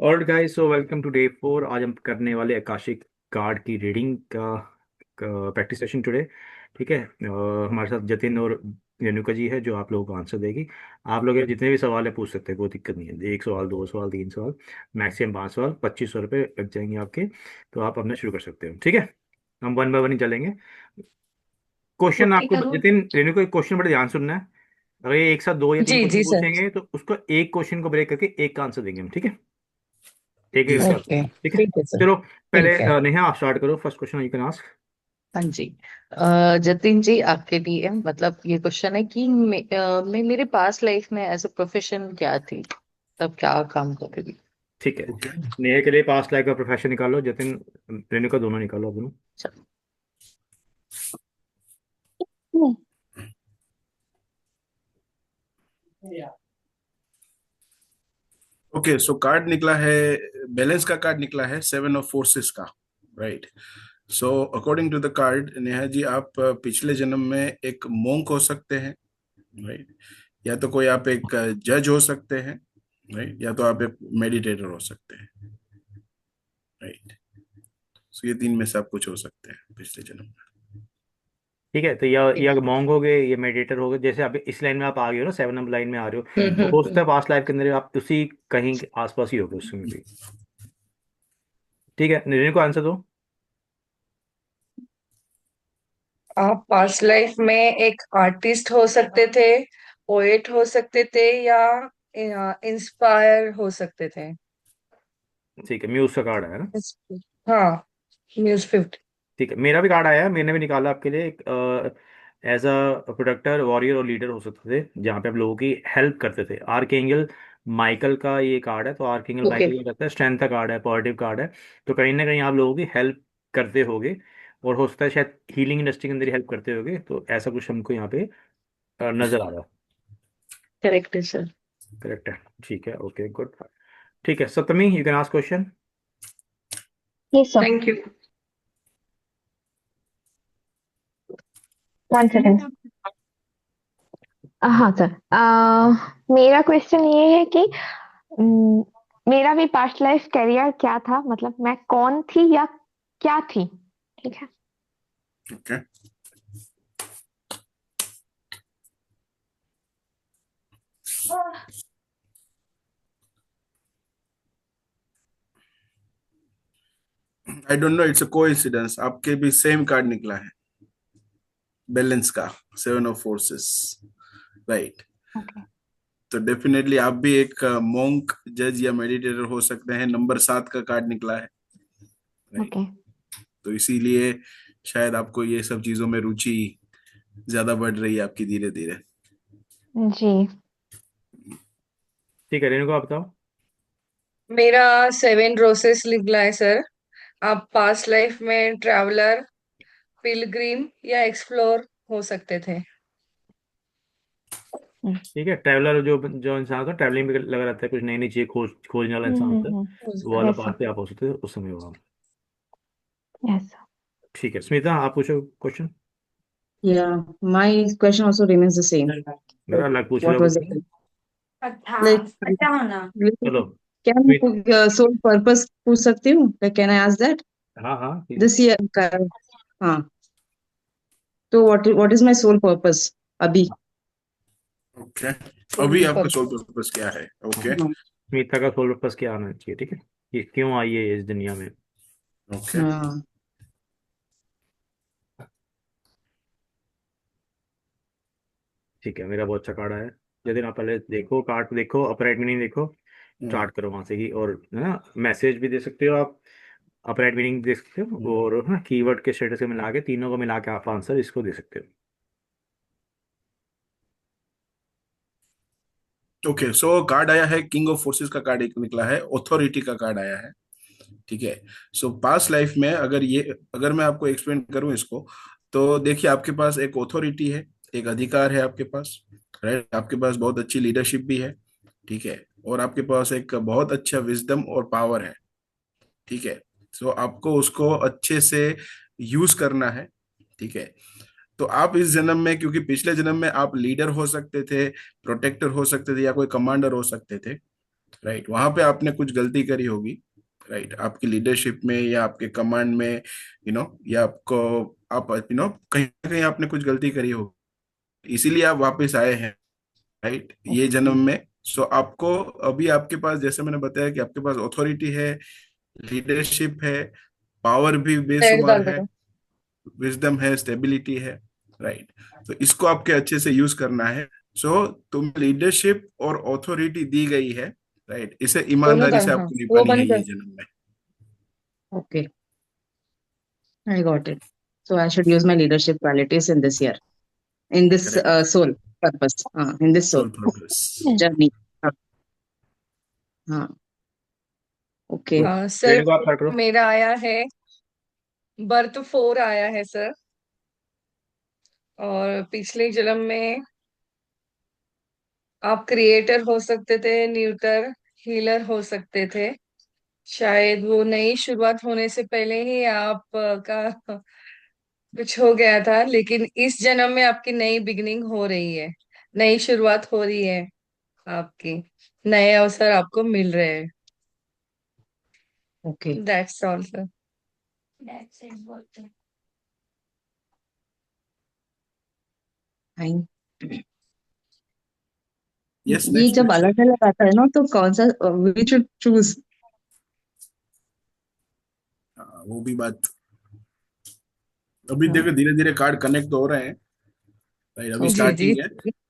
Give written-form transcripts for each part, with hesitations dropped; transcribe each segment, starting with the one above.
और guys, so welcome to day 4। आज हम करने वाले आकाशिक कार्ड की रीडिंग का प्रैक्टिस सेशन टुडे। ठीक है। हमारे साथ जतिन और रेणुका जी है जो आप लोगों को आंसर देगी। आप लोग जितने भी सवाल है पूछ सकते हैं, कोई दिक्कत नहीं है। एक सवाल, दो सवाल, तीन सवाल, मैक्सिमम 5 सवाल, 2500 रुपये लग जाएंगे आपके। तो आप अपना शुरू कर सकते हो। ठीक है। हम वन बाय वन ही चलेंगे। क्वेश्चन ओके आपको करूँ। जतिन, रेणुका, क्वेश्चन बड़े ध्यान सुनना है। अगर ये एक साथ दो या तीन जी क्वेश्चन जी सर। पूछेंगे तो उसको एक क्वेश्चन को ब्रेक करके एक का आंसर देंगे हम। ठीक है। एक जी एक सर। कर। ओके ठीक है। ठीक है सर। चलो। पहले ठीक है। नेहा आप स्टार्ट करो। First question you can ask. हाँ जी। जतिन जी आपके लिए मतलब ये क्वेश्चन है कि मैं मेरे पास्ट लाइफ में एज अ प्रोफेशन क्या थी, तब क्या काम करती थी। ठीक है। ओके। नेहा के लिए पास्ट लाइफ का प्रोफेशन निकालो। जतिन, रेणुका, दोनों निकालो दोनों। चलो। ओके, सो कार्ड निकला है, बैलेंस का कार्ड निकला है, 7 ऑफ फोर्सेस का। Right. So according to the card, Neha ji, आप पिछले जन्म में एक मोंक हो सकते हैं। राइट। या तो कोई आप एक जज हो सकते हैं। राइट। या तो आप एक मेडिटेटर हो सकते हैं। राइट। सो ये तीन में से आप कुछ हो सकते हैं पिछले जन्म में। ठीक है। तो या मॉन्ग हो गए, ये मेडिटेटर हो गए। जैसे आप इस लाइन में आप आ गए हो ना, 7 नंबर लाइन में आ रहे हो, तो हो सकता है पास्ट लाइफ के अंदर आप उसी कहीं के आसपास ही हो गए उसमें भी। ठीक है। रेणुका को आंसर दो। आप पास्ट लाइफ में एक आर्टिस्ट हो सकते थे, पोएट हो सकते थे, या इंस्पायर हो सकते थे। ठीक है। म्यूज का कार्ड है ना। हाँ, न्यूज 50। ठीक है। मेरा भी कार्ड आया है, मैंने भी निकाला आपके लिए। एज अ प्रोटेक्टर, वॉरियर और लीडर हो सकते थे, जहाँ पे आप लोगों की हेल्प करते थे। आर्कएंजल माइकल का ये कार्ड है। तो आर्कएंजल ओके। माइकल क्या करता है, स्ट्रेंथ का कार्ड है, पॉजिटिव कार्ड है। तो कहीं ना कहीं आप लोगों की हेल्प करते होगे। और हो सकता है शायद हीलिंग इंडस्ट्री के अंदर ही हेल्प करते होगे। तो ऐसा कुछ हमको यहाँ पे नजर आ रहा है। करेक्ट है सर। करेक्ट है। ठीक है। Okay, good. ठीक है। Saptami, you can ask question. Yes sir. Thank you. One second. हाँ सर। मेरा क्वेश्चन ये है कि अम, मेरा भी पास्ट लाइफ करियर क्या था, मतलब मैं कौन थी या क्या थी। ठीक है। Okay. I don't know, it's a coincidence, आपके भी सेम कार्ड निकला है, बैलेंस का, 7 ऑफ फोर्सेस। राइट। ओके। तो डेफिनेटली आप भी एक मोंक, जज या मेडिटेटर हो सकते हैं। नंबर 7 का कार्ड निकला है। राइट। ओके। तो इसीलिए शायद आपको ये सब चीजों में रुचि ज्यादा बढ़ रही है आपकी, धीरे धीरे। जी। ठीक है। रेणुका, आप बताओ। मेरा 7 रोसेस निकला है सर। आप पास्ट लाइफ में ट्रैवलर, पिलग्रिम या एक्सप्लोर हो सकते थे। हम्म ठीक है। ट्रैवलर, जो जो इंसान होता है ट्रैवलिंग में लगा रहता है, कुछ नई नई चीजें खोजने वाला इंसान होता है। वो वाला यस सर। पार्ट पे आप हो सकते हो उस समय वहाँ। Yes sir. ठीक है। स्मिता, आप पूछो question. Yeah, my question also remains the same. मेरा Like, अलग पूछ what लो was कुछ। it? अच्छा। Like, अच्छा होना। चलो। can Smit I soul purpose पूछ सकती हूँ? Like, can I ask that? हाँ हाँ, ठीक This year का, हाँ। तो what is my soul purpose अभी? ओके। अभी सोल आपका सोल पर्पस। पर्पस क्या है? है। ओके। हाँ। स्मिता का सोल पर्पस क्या आना चाहिए। ठीक है। ये क्यों आई है इस दुनिया में। ओके। हाँ। ठीक है। मेरा बहुत अच्छा कार्ड है। यदि आप पहले देखो, कार्ड देखो, अपराइट मीनिंग देखो, स्टार्ट करो वहां से ही। और है ना, मैसेज भी दे सकते हो आप, अपराइट मीनिंग दे सकते हो, और है ना कीवर्ड के स्टेटस से मिला के, तीनों को मिला के आप आंसर इसको दे सकते हो। ओके, सो कार्ड आया है, किंग ऑफ फोर्सेस का कार्ड एक निकला है, ऑथोरिटी का कार्ड आया है। ठीक है। सो पास्ट लाइफ में अगर मैं आपको एक्सप्लेन करूं इसको, तो देखिए, आपके पास एक ऑथोरिटी है, एक अधिकार है आपके पास। राइट। आपके पास बहुत अच्छी लीडरशिप भी है। ठीक है। और आपके पास एक बहुत अच्छा विजडम और पावर है। ठीक है। सो आपको उसको अच्छे से यूज करना है। ठीक है। तो आप इस जन्म में, क्योंकि पिछले जन्म में आप लीडर हो सकते थे, प्रोटेक्टर हो सकते थे, या कोई कमांडर हो सकते थे। राइट, वहां पे आपने कुछ गलती करी होगी, राइट, आपकी लीडरशिप में या आपके कमांड में, या आपको, आप कहीं ना कहीं आपने कुछ गलती करी होगी, इसीलिए आप वापस आए हैं, राइट, ये ओके। जन्म में। सो आपको अभी आपके पास, जैसे मैंने बताया कि आपके पास अथॉरिटी है, लीडरशिप है, पावर भी साइड बेशुमार डाल है, दो। विजडम है, स्टेबिलिटी है, राइट। तो इसको आपके अच्छे से यूज करना है। सो तुम लीडरशिप और अथॉरिटी दी गई है, राइट, इसे दोनों ईमानदारी डाल, से हाँ आपको वो निभानी है बंद ये कर। जन्म में। Okay, I got it. So I should use my leadership qualities in this year, in this correct, soul purpose, in this soul soul purpose. journey. हाँ, हाँ, okay. सर रेणु को आप स्टार्ट करो। मेरा आया है, बर्थ 4 आया है सर। और पिछले जन्म में आप क्रिएटर हो सकते थे, न्यूटर, हीलर हो सकते थे। शायद वो नई शुरुआत होने से पहले ही आप का कुछ हो गया था, लेकिन इस जन्म में आपकी नई बिगिनिंग हो रही है, नई शुरुआत हो रही है आपकी, नए अवसर आपको मिल रहे हैं। Okay, that's all sir. fine. Yes, ये नेक्स्ट जब नेक्स्ट। अलग अलग आता है ना, तो कौन सा वी शुड चूज? वो भी बात, अभी देखो धीरे धीरे कार्ड कनेक्ट हो रहे हैं, राइट, अभी ओके। जी जी। स्टार्टिंग है।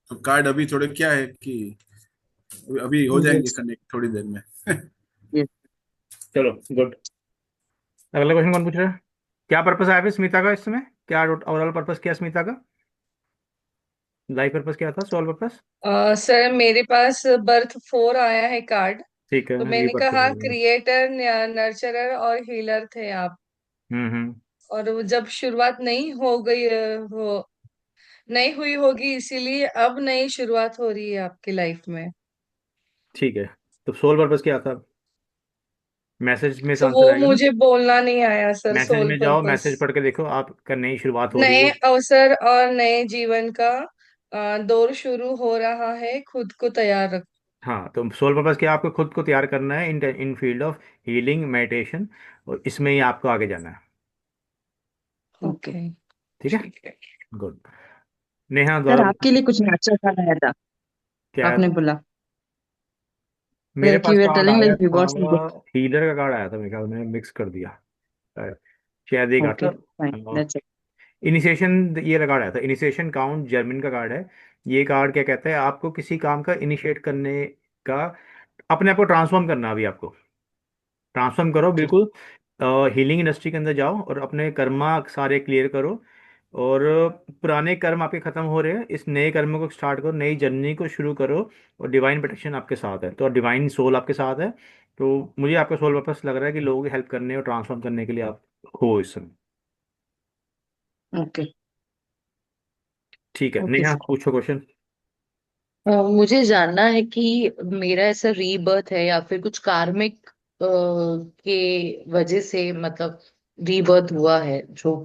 तो कार्ड अभी थोड़े क्या है कि अभी हो जाएंगे यस, कनेक्ट थोड़ी देर में। यस। चलो गुड। अगला क्वेश्चन कौन पूछ रहा है? क्या पर्पस आया फिर स्मिता का इस समय? क्या ओवरऑल पर्पस क्या स्मिता का? लाइफ पर्पस क्या था, सोल पर्पस? सर मेरे पास बर्थ 4 आया है कार्ड। ठीक है, तो मैंने रीबर्थ कहा हो गया। क्रिएटर, नर्चरर और हीलर थे आप। हम्म। और वो जब शुरुआत नहीं हो गई, हो नहीं हुई होगी, इसीलिए अब नई शुरुआत हो रही है आपकी लाइफ में। ठीक है, तो सोल पर्पस क्या था? मैसेज में सो आंसर वो आएगा ना। मुझे बोलना नहीं आया सर, मैसेज सोल में जाओ, पर्पस। मैसेज पढ़ के देखो, आपका नई शुरुआत हो रही नए है। अवसर और नए जीवन का दौर शुरू हो रहा है, खुद को तैयार रख। हाँ, तो सोल पर्पस क्या? आपको खुद को तैयार करना है इन इन फील्ड ऑफ हीलिंग मेडिटेशन, और इसमें ही आपको आगे जाना है। ओके। ओके। ठीक है, ठीक है। गुड। नेहा सर, द्वारा आपके लिए कुछ नेचुरल का आया था, क्या आया आपने था? बोला, मेरे like pass you were card telling आया लाइक था, रिवॉर्ड्स एंड गिफ्ट। हीलर का कार्ड आया था, मेरे ख्याल में मिक्स कर दिया शायद। एक ओके, आता फाइन, दैट्स इट। इनिशिएशन, ये कार्ड आया था इनिशिएशन काउंट, जर्मन का कार्ड है। ये कार्ड क्या कहता है? आपको किसी काम का इनिशिएट करने का, अपने आप को ट्रांसफॉर्म करना। अभी आपको ट्रांसफॉर्म करो ओके, बिल्कुल। हीलिंग इंडस्ट्री के अंदर जाओ और अपने कर्मा सारे क्लियर करो। और पुराने कर्म आपके खत्म हो रहे हैं, इस नए कर्म को स्टार्ट करो, नई जर्नी को शुरू करो। और डिवाइन प्रोटेक्शन आपके साथ है, तो डिवाइन सोल आपके साथ है। तो मुझे आपका सोल पर्पस लग रहा है कि लोगों की हेल्प करने और ट्रांसफॉर्म करने के लिए आप हो इस समय। ओके, ठीक है, ओके नेहा सर। पूछो क्वेश्चन। मुझे जानना है कि मेरा ऐसा रीबर्थ है या फिर कुछ कार्मिक के वजह से, मतलब रीबर्थ हुआ है जो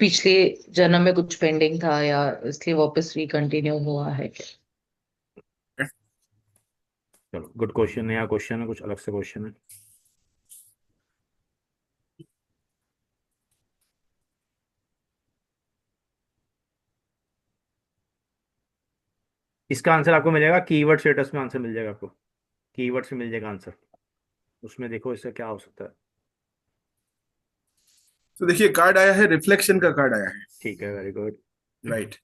पिछले जन्म में कुछ पेंडिंग था, या इसलिए वापस रिकंटिन्यू हुआ है क्या? चलो गुड क्वेश्चन, नया क्वेश्चन है, कुछ अलग से क्वेश्चन है। इसका आंसर आपको मिलेगा कीवर्ड स्टेटस में, आंसर मिल जाएगा आपको, कीवर्ड से मिल जाएगा आंसर। उसमें देखो इसका क्या हो सकता है। तो देखिए कार्ड आया है, रिफ्लेक्शन का कार्ड आया है, ठीक है, वेरी गुड। राइट,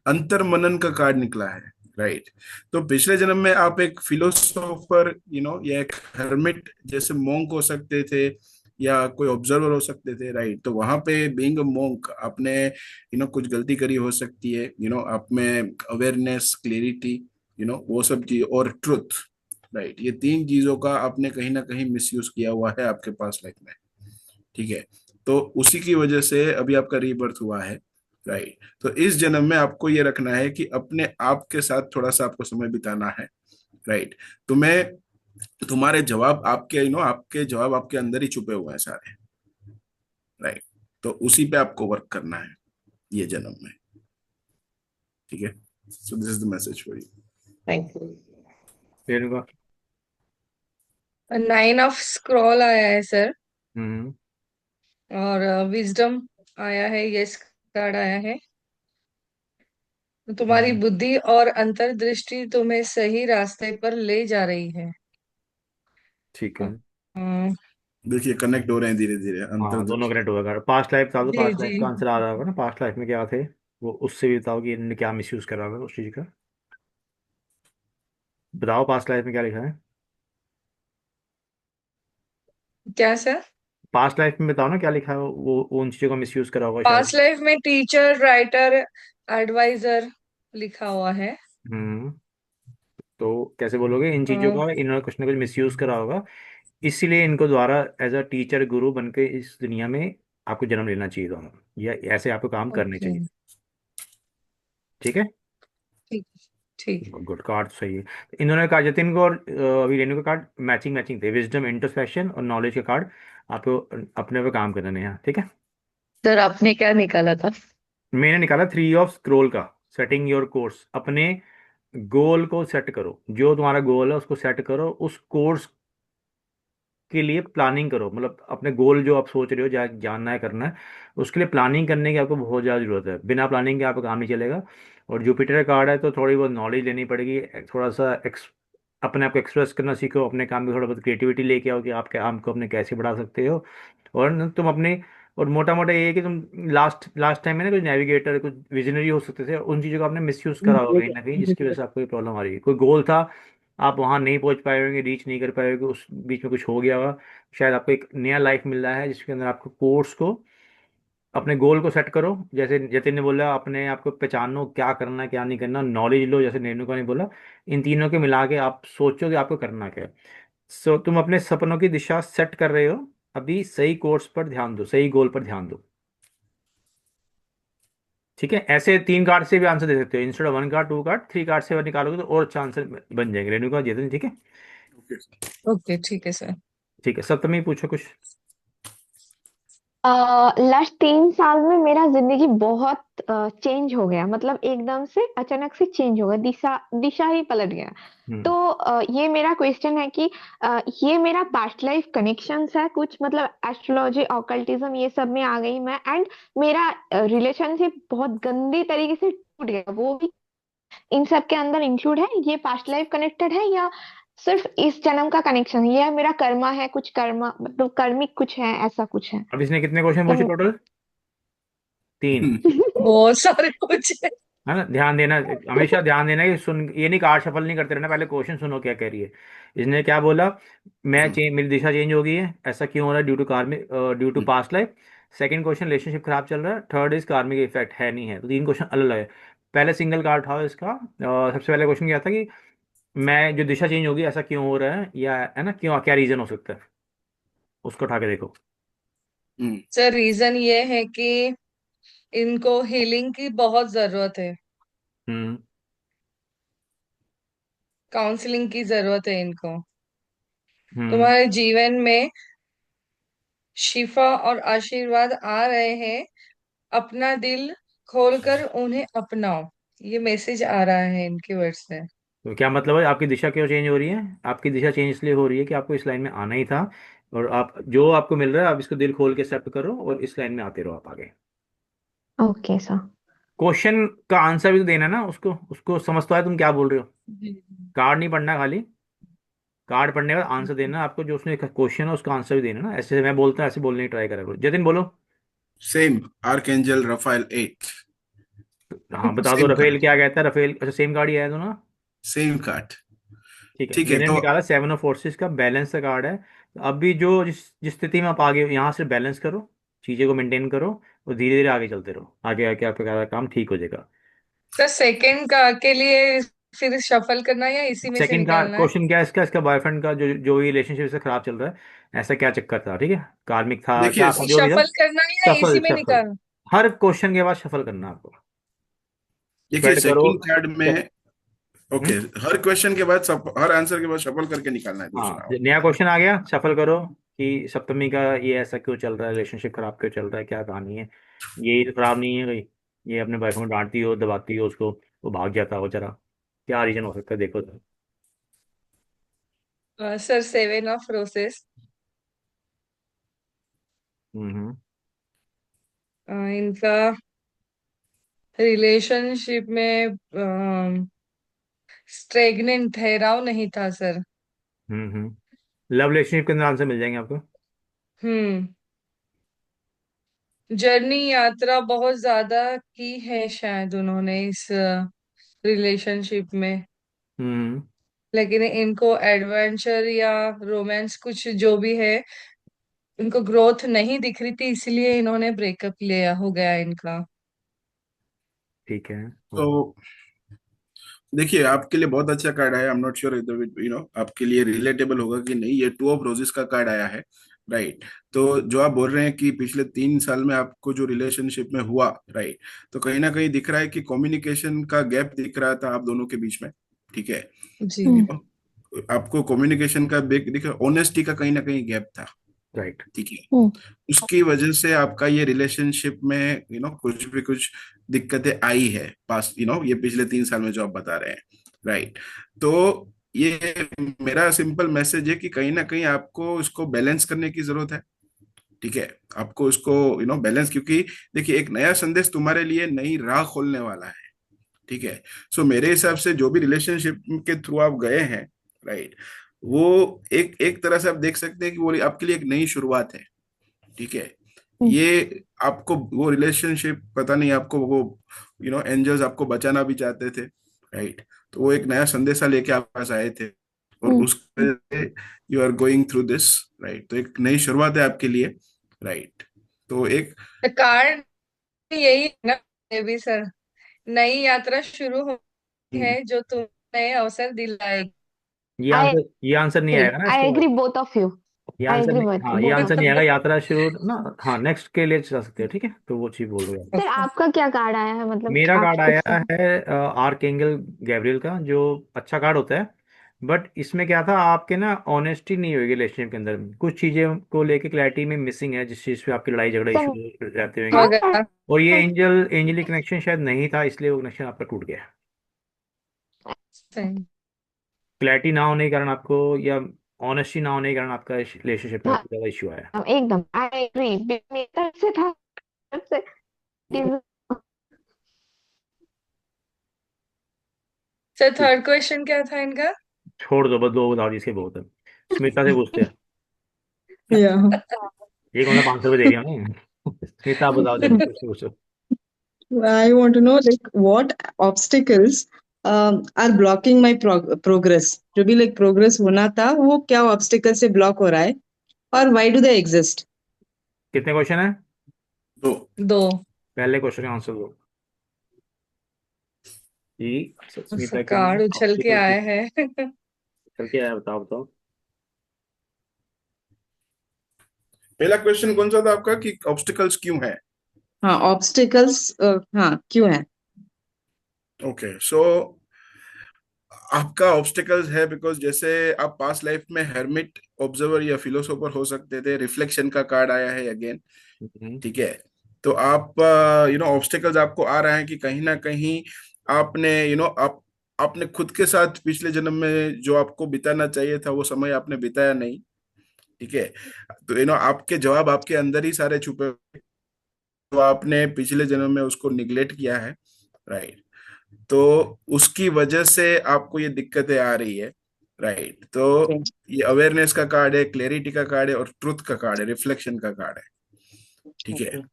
अंतर मनन का कार्ड निकला है, राइट। तो पिछले जन्म में आप एक फिलोसोफर, या एक हर्मिट जैसे मोंक हो सकते थे, या कोई ऑब्जर्वर हो सकते थे, राइट। तो वहां पे बीइंग अ मोंक आपने कुछ गलती करी हो सकती है, आप में अवेयरनेस, क्लियरिटी, वो सब चीज, और ट्रुथ, राइट, ये तीन चीजों का आपने कहीं ना कहीं मिसयूज किया हुआ है आपके पास लाइफ में, ठीक है। तो उसी की वजह से अभी आपका रीबर्थ हुआ है, राइट। तो इस जन्म में आपको ये रखना है कि अपने आप के साथ थोड़ा सा आपको समय बिताना है, राइट। तुम्हें, तुम्हारे जवाब आपके आपके जवाब आपके अंदर ही छुपे हुए हैं सारे, राइट। तो उसी पे आपको वर्क करना है ये जन्म में, ठीक है। So this is the message for you. Thank you. Renuka. Nine of scroll आया है सर। हम्म। और विजडम आया है, यस कार्ड आया है। तुम्हारी हम्म। बुद्धि और अंतर्दृष्टि तुम्हें सही रास्ते पर ले जा रही है। ठीक अ, है। देखिए कनेक्ट हो रहे हैं धीरे धीरे हाँ, दोनों अंतर्दृष्टि। कनेक्ट होगा। पास्ट लाइफ बता दो, जी पास्ट जी। लाइफ का आंसर आ रहा होगा ना, पास्ट लाइफ में क्या थे वो, उससे भी बताओ कि इन्होंने क्या मिसयूज करा होगा उस चीज का। बताओ पास्ट लाइफ में क्या लिखा है। क्या सर? पास्ट लाइफ में बताओ ना क्या लिखा है, वो उन चीजों का मिसयूज करा होगा पास्ट शायद। लाइफ में टीचर, राइटर, एडवाइजर लिखा हुआ है। हम्म। तो कैसे बोलोगे इन चीजों का, इन्होंने कुछ ना कुछ मिसयूज करा होगा, इसीलिए इनको द्वारा एज अ टीचर गुरु बन के इस दुनिया में आपको जन्म लेना चाहिए था, या ऐसे आपको काम करने ओके। चाहिए। ठीक है। ठीक। ठीक। गुड, कार्ड तो सही है। तो इन्होंने कहा जतिन को और अभी रेनू का कार्ड मैचिंग मैचिंग थे, विजडम, इंट्रोस्पेक्शन और नॉलेज के कार्ड आपको अपने पे काम करने हैं। ठीक है। सर आपने क्या निकाला था? मैंने निकाला थ्री ऑफ स्क्रोल का, सेटिंग योर कोर्स। अपने गोल को सेट करो, जो तुम्हारा गोल है उसको सेट करो, उस कोर्स के लिए प्लानिंग करो। मतलब अपने गोल जो आप सोच रहे हो जानना है, करना है, उसके लिए प्लानिंग करने की आपको बहुत ज़्यादा जरूरत है। बिना प्लानिंग के आपका काम नहीं चलेगा। और जुपिटर का कार्ड है तो थोड़ी बहुत नॉलेज लेनी पड़ेगी, थोड़ा सा अपने आप को एक्सप्रेस करना सीखो, अपने काम में थोड़ा बहुत क्रिएटिविटी लेके आओ कि आप काम को अपने कैसे बढ़ा सकते हो। और तुम अपने, और मोटा मोटा ये है कि तुम लास्ट लास्ट टाइम में ना कुछ नेविगेटर, कुछ विजनरी हो सकते थे, उन चीज़ों का आपने मिसयूज करा होगा कहीं ना कहीं, जिसकी वजह से आपको ये प्रॉब्लम आ रही है। कोई गोल था, आप वहां नहीं पहुंच पाए होंगे, रीच नहीं कर पाए होंगे, उस बीच में कुछ हो गया होगा। शायद आपको एक नया लाइफ मिल रहा है जिसके अंदर आपको कोर्स को, अपने गोल को सेट करो, जैसे जतिन ने बोला अपने आप को पहचानो क्या करना है क्या नहीं करना, नॉलेज लो जैसे रेणुका ने बोला। इन तीनों के मिला के आप सोचो कि आपको करना क्या है। सो तुम अपने सपनों की दिशा सेट कर रहे हो, अभी सही कोर्स पर ध्यान दो, सही गोल पर ध्यान दो। ठीक है। ऐसे तीन कार्ड से भी आंसर दे सकते हो, instead of one card, two card, three card से निकालोगे तो और अच्छा आंसर बन जाएंगे रेणुका, जतिन। ठीक है। ओके। ओके ठीक है सर। ठीक है, सप्तमी पूछो कुछ। लास्ट 3 साल में मेरा जिंदगी बहुत चेंज हो गया, मतलब एकदम से अचानक से चेंज हो गया, दिशा दिशा ही पलट गया। तो हम्म। ये मेरा क्वेश्चन है कि ये मेरा पास्ट लाइफ कनेक्शंस है कुछ, मतलब एस्ट्रोलॉजी ऑकल्टिज्म ये सब में आ गई मैं, एंड मेरा रिलेशनशिप बहुत गंदी तरीके से टूट गया, वो भी इन सब के अंदर इंक्लूड है। ये पास्ट लाइफ कनेक्टेड है या सिर्फ इस जन्म का कनेक्शन है, या मेरा कर्मा है, कुछ कर्मा मतलब कर्मिक कुछ है, ऐसा कुछ है? अब इसने कितने क्वेश्चन पूछे तो टोटल? तीन। बहुत सारे कुछ है। है ना, ध्यान देना, हमेशा ध्यान देना कि सुन, ये नहीं कार्ड शफल नहीं करते रहना, पहले क्वेश्चन सुनो क्या कह रही है। इसने क्या बोला, मैं चेंज, मेरी दिशा चेंज हो गई है, ऐसा क्यों हो रहा है, due to karmic, due to past life. Second question, relationship खराब चल रहा है। थर्ड इज कार्मिक इफेक्ट है नहीं है। तो तीन क्वेश्चन अलग अलग है। पहले सिंगल कार्ड उठाओ इसका। सबसे पहले क्वेश्चन क्या था कि मैं जो दिशा चेंज होगी ऐसा क्यों हो रहा है, या है ना क्यों, क्या रीजन हो सकता है, उसको उठा के देखो। सर रीजन ये है कि इनको हीलिंग की बहुत जरूरत है। हम्म। काउंसलिंग की जरूरत है इनको। हम्म। तुम्हारे जीवन में शिफा और आशीर्वाद आ रहे हैं। अपना दिल खोलकर उन्हें अपनाओ। ये मैसेज आ रहा है इनकी वर्ड से। तो क्या मतलब है, आपकी दिशा क्यों चेंज हो रही है? आपकी दिशा चेंज इसलिए हो रही है कि आपको इस लाइन में आना ही था, और आप जो आपको मिल रहा है आप इसको दिल खोल के एक्सेप्ट करो और इस लाइन में आते रहो आप आगे। Okay sir. क्वेश्चन का आंसर भी तो देना है ना उसको, उसको समझ तो है तुम क्या बोल रहे हो। जी। कार्ड नहीं पढ़ना खाली, कार्ड पढ़ने के बाद आंसर देना है आपको, जो उसमें क्वेश्चन है उसका आंसर भी देना है ना, ऐसे मैं बोलता हूँ ऐसे बोलने की ट्राई करा करो। जतिन बोलो। Same archangel Rafale 8। हाँ बता दो, सेम रफेल कार्ड। क्या कहता है, रफेल अच्छा सेम कार्ड ही आया तो ना। Same card. ठीक है, ठीक है मैंने तो निकाला सेवन ऑफ फोर्सेस का, बैलेंस का कार्ड है। तो अभी जो जिस जिस स्थिति में आप आगे हो, यहाँ से बैलेंस करो, चीज़ें को मेंटेन करो, और धीरे धीरे आगे चलते रहो, आगे आके आपका काम ठीक हो जाएगा। सर सेकंड का के लिए फिर शफल करना है या इसी में से सेकंड का निकालना है? क्वेश्चन क्या है इसका, इसका बॉयफ्रेंड का जो जो भी रिलेशनशिप से खराब चल रहा है, ऐसा क्या चक्कर था, ठीक है, कार्मिक था देखिए क्या था, जो भी था। शफल करना है या इसी सफल में सफल, निकाल? हर क्वेश्चन के बाद सफल करना है आपको, देखिए स्प्रेड करो। सेकंड कार्ड में। ओके। हम्म। हर क्वेश्चन के बाद हर आंसर के बाद शफल करके निकालना है हाँ, दूसरा। नया क्वेश्चन आ गया, सफल करो कि सप्तमी का ये ऐसा क्यों चल रहा है, रिलेशनशिप खराब क्यों चल रहा है, क्या कहानी है। ये तो खराब नहीं है भाई, ये अपने बॉयफ्रेंड को डांटती हो, दबाती हो उसको, वो भाग जाता हो जरा, क्या रीजन हो सकता है देखो तो। Sir 7 of roses. हम्म। इनका रिलेशनशिप में स्ट्रेगनेंट ठहराव नहीं था सर। लव रिलेशनशिप के अंदर आंसर मिल जाएंगे आपको। हम्म। जर्नी यात्रा बहुत ज्यादा की है शायद उन्होंने इस रिलेशनशिप में, हम्म। लेकिन इनको एडवेंचर या रोमांस कुछ जो भी है, इनको ग्रोथ नहीं दिख रही थी, इसलिए इन्होंने ब्रेकअप लिया हो गया इनका। ठीक है। तो देखिए, आपके लिए बहुत अच्छा कार्ड आया। आई एम नॉट श्योर आपके लिए रिलेटेबल होगा कि नहीं। ये 2 ऑफ रोजेस का कार्ड आया है, राइट। तो जो आप बोल रहे हैं कि पिछले 3 साल में आपको जो रिलेशनशिप में हुआ, राइट, तो कहीं ना कहीं दिख रहा है कि कम्युनिकेशन का गैप दिख रहा था आप दोनों के बीच में। ठीक है। जी। हम्म। आपको कम्युनिकेशन का दिख रहा, ऑनेस्टी का कहीं ना कहीं गैप था। राइट। ठीक है। हम्म। उसकी वजह से आपका ये रिलेशनशिप में कुछ भी कुछ दिक्कतें आई है पास, ये पिछले 3 साल में जो आप बता रहे हैं, राइट। तो ये मेरा सिंपल मैसेज है कि कहीं ना कहीं आपको इसको बैलेंस करने की जरूरत है। ठीक है। आपको इसको बैलेंस, क्योंकि देखिए, एक नया संदेश तुम्हारे लिए नई राह खोलने वाला है। ठीक है। सो मेरे हिसाब से जो भी रिलेशनशिप के थ्रू आप गए हैं, राइट, वो एक एक तरह से आप देख सकते हैं कि वो आपके लिए एक नई शुरुआत है। ठीक है। हम्म। ये आपको वो रिलेशनशिप, पता नहीं, आपको वो एंजल्स आपको बचाना भी चाहते थे, राइट। तो वो एक नया संदेशा लेके आप पास आए थे, और हम्म। उसके वजह से you are going through this, right. तो एक नई शुरुआत है आपके लिए, राइट। तो एक कार्ड यही है ना, ये भी सर, नई यात्रा शुरू हो हम्म। है जो तुम्हें नए अवसर दिलाएगी। आई ये आंसर नहीं एग्री, आएगा ना आई इसके बाद। Agree both of you. ये आई आंसर एग्री नहीं, बोथ हाँ, ये बोथ आंसर ऑफ नहीं यू। आएगा। यात्रा शुरू ना, हाँ, नेक्स्ट के लिए चला सकते हो। ठीक है, तो वो चीज बोल रहे हो आप। सर आपका क्या कार्ड आया है, मतलब मेरा आप कार्ड कुछ आया है आर्कएंगल गैब्रियल का, जो अच्छा कार्ड होता है। बट इसमें क्या था, आपके ना ऑनेस्टी नहीं होगी रिलेशनशिप के अंदर, कुछ चीजें को लेके क्लैरिटी में मिसिंग है, जिस चीज पे आपकी लड़ाई झगड़े सर। इशू रहते होंगे। हाँ वगैरह। और ये एंजली कनेक्शन शायद नहीं था, इसलिए वो कनेक्शन आपका टूट गया। सही। क्लैरिटी ना होने के कारण आपको, या ऑनेस्टी ना होने के कारण आपका रिलेशनशिप में हाँ आपको ज्यादा इशू आया। एकदम आई एग्री, मेरी तरफ से था, तरफ से कि- सर थर्ड क्वेश्चन क्या था इनका? छोड़ दो, बस दो बता जिसके बहुत है। स्मिता से पूछते हैं। Yeah. एक मतलब 500 रुपये दे दिया हमने। स्मिता आप बताओ, जल्दी पूछो पूछो। I want to know like what obstacles are blocking my progress. जो भी like progress होना था वो क्या obstacle से block हो रहा है, और why do they exist? कितने क्वेश्चन है? तो 2। पहले क्वेश्चन का आंसर दो जी। स्मिता के कार्ड लिए उछल के ऑब्स्टिकल आए हैं। चल के आया, बताओ बताओ। पहला क्वेश्चन कौन सा था आपका, कि ऑब्स्टिकल्स क्यों है? हाँ obstacles, हाँ क्यों है? ओके। सो आपका ऑब्स्टिकल्स है बिकॉज जैसे आप पास्ट लाइफ में हेरमिट, ऑब्जर्वर या फिलोसोफर हो सकते थे। रिफ्लेक्शन का कार्ड आया है अगेन। हम्म। ठीक है। तो आप ऑब्स्टिकल्स आपको आ रहा है कि कहीं ना कहीं आपने आप आपने खुद के साथ पिछले जन्म में जो आपको बिताना चाहिए था वो समय आपने बिताया नहीं। ठीक है। तो आपके जवाब आपके अंदर ही सारे छुपे हुए, तो आपने पिछले जन्म में उसको निग्लेक्ट किया है, राइट। तो उसकी वजह से आपको ये दिक्कतें आ रही है, राइट। तो Okay. ये अवेयरनेस का कार्ड है, क्लैरिटी का कार्ड है, और ट्रुथ का कार्ड है, रिफ्लेक्शन का कार्ड है। ठीक है। Okay.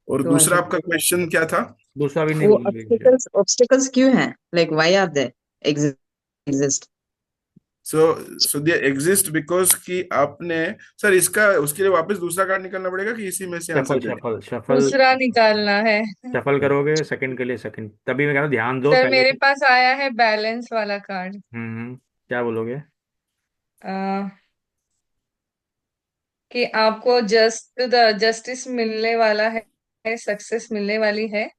और तो दूसरा आगे आपका क्वेश्चन क्या था? दूसरा भी नहीं वो बोलेंगे। obstacles क्यों हैं, like why are they exist? So so they exist because कि आपने, सर इसका उसके लिए वापस दूसरा कार्ड निकालना पड़ेगा कि इसी में से शफल आंसर दे दें? Shuffle shuffle. दूसरा निकालना है। शफल करोगे सेकंड के लिए, सेकंड तभी मैं कह रहा हूँ ध्यान दो सर पहले। मेरे पास आया है बैलेंस वाला कार्ड। क्या बोलोगे? आ, कि आपको जस्टिस मिलने वाला है, सक्सेस मिलने वाली है।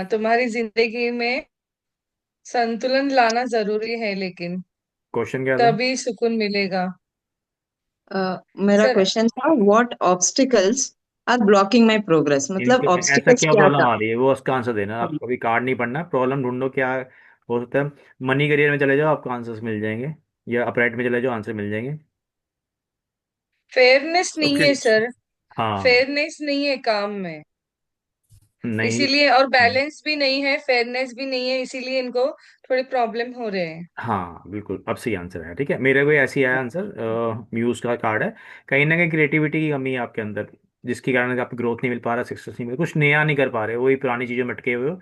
तुम्हारी जिंदगी में संतुलन लाना जरूरी है, लेकिन क्वेश्चन क्या था? तभी सुकून मिलेगा। मेरा सर क्वेश्चन था what obstacles are blocking my progress, मतलब इनको ऐसा obstacles क्या क्या प्रॉब्लम था? आ रही है, वो उसका आंसर देना। आपको अभी कार्ड नहीं पढ़ना, प्रॉब्लम ढूंढो क्या हो सकता है। मनी करियर में चले जाओ, आपको आंसर्स मिल जाएंगे। या अपराइट में चले जाओ, आंसर मिल जाएंगे। फेयरनेस नहीं ओके। है सर। हाँ। फेयरनेस नहीं है काम में, नहीं। इसीलिए। और बैलेंस भी नहीं है, फेयरनेस भी नहीं है, इसीलिए इनको थोड़े प्रॉब्लम हो रहे हैं। हाँ बिल्कुल, अब सही आंसर है। ठीक है, मेरे को ऐसी आया आंसर। म्यूज का कार्ड है। कहीं ना कहीं क्रिएटिविटी की कमी है आपके अंदर, जिसके कारण आपको ग्रोथ नहीं मिल पा रहा, सक्सेस नहीं मिल, कुछ नया नहीं कर पा रहे, वही पुरानी चीज़ों में अटके हुए हो।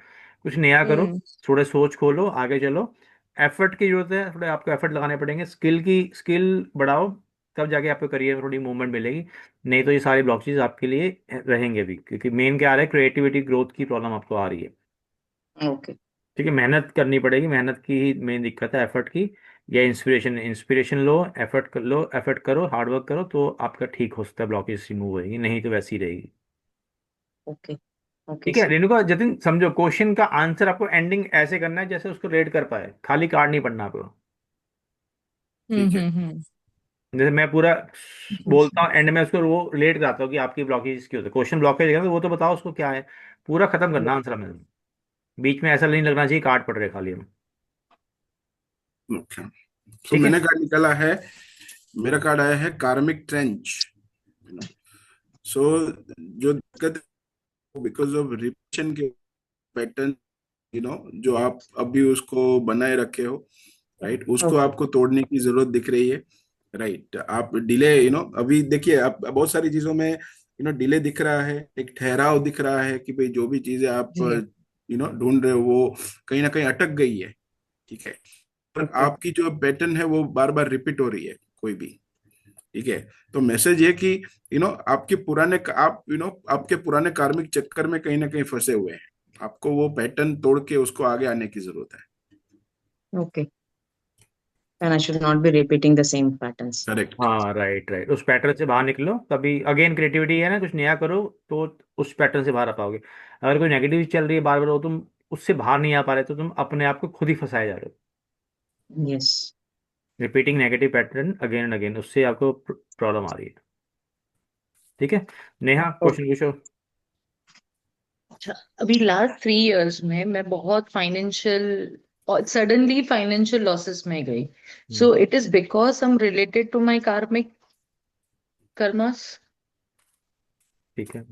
कुछ नया करो, हम्म थोड़ा सोच खोलो, आगे चलो। एफर्ट की जरूरत है, थोड़े आपको एफर्ट लगाने पड़ेंगे, स्किल बढ़ाओ, तब जाके आपको करियर में थोड़ी मूवमेंट मिलेगी। नहीं तो ये सारे ब्लॉकेज आपके लिए रहेंगे भी, क्योंकि मेन क्या आ रहा है, क्रिएटिविटी ग्रोथ की प्रॉब्लम आपको आ रही है। ओके। ठीक है, मेहनत करनी पड़ेगी, मेहनत की ही मेन दिक्कत है, एफर्ट की। या इंस्पिरेशन इंस्पिरेशन लो, एफर्ट कर लो, एफर्ट करो, हार्ड वर्क करो, तो आपका ठीक हो सकता है, ब्लॉकेज रिमूव होएगी, नहीं तो वैसी ही रहेगी। ओके। ओके ठीक है सर। रेणुका, जतिन समझो, क्वेश्चन का आंसर आपको एंडिंग ऐसे करना है जैसे उसको रेड कर पाए, खाली कार्ड नहीं पढ़ना आपको। ठीक है। जैसे मैं पूरा हम्म। बोलता हूँ, एंड में उसको वो रिलेट कराता हूँ कि आपकी ब्लॉकेज क्यों होता है, क्वेश्चन ब्लॉकेज है तो वो तो बताओ उसको क्या है, पूरा खत्म करना आंसर में। बीच में ऐसा नहीं लगना चाहिए कार्ड पढ़ रहे खाली हम। ओके। सो ठीक है। मैंने कार्ड निकाला है, मेरा कार्ड आया है कार्मिक ट्रेंच। सो जो दिक्कत है बिकॉज ऑफ रिपीशन के पैटर्न, जो आप अभी उसको बनाए रखे हो, राइट, उसको ओके। आपको तोड़ने की जरूरत दिख रही है। राइट, आप डिले, अभी देखिए, आप बहुत सारी चीजों में डिले दिख रहा है, एक ठहराव दिख रहा है कि भाई जो भी चीजें आप जी। ढूंढ रहे हो वो कहीं ना कहीं अटक गई है। ठीक है। पर ओके। आपकी जो पैटर्न है वो बार बार रिपीट हो रही है कोई भी। ठीक है। तो मैसेज ये कि आपके पुराने आप आपके पुराने कार्मिक चक्कर में कहीं ना कहीं फंसे हुए हैं, आपको वो पैटर्न तोड़ के उसको आगे आने की जरूरत है। Okay. And I should not be repeating the same patterns. Correct. हाँ राइट राइट, उस पैटर्न से बाहर निकलो, तभी अगेन क्रिएटिविटी है ना, कुछ नया करो, तो उस पैटर्न से बाहर आ पाओगे। अगर कोई नेगेटिव चल रही है बार बार, वो तुम उससे बाहर नहीं आ पा रहे, तो तुम अपने आप को खुद ही फंसाए जा रहे हो। Yes. Repeating negative pattern again and again, उससे आपको प्रॉब्लम आ रही है। ठीक है, नेहा Okay. क्वेश्चन पूछो। अच्छा, अभी लास्ट 3 इयर्स में मैं बहुत फाइनेंशियल और सडनली फाइनेंशियल लॉसेस में गई। Hmm, so it is because some related to my karmic karmas. ठीक है,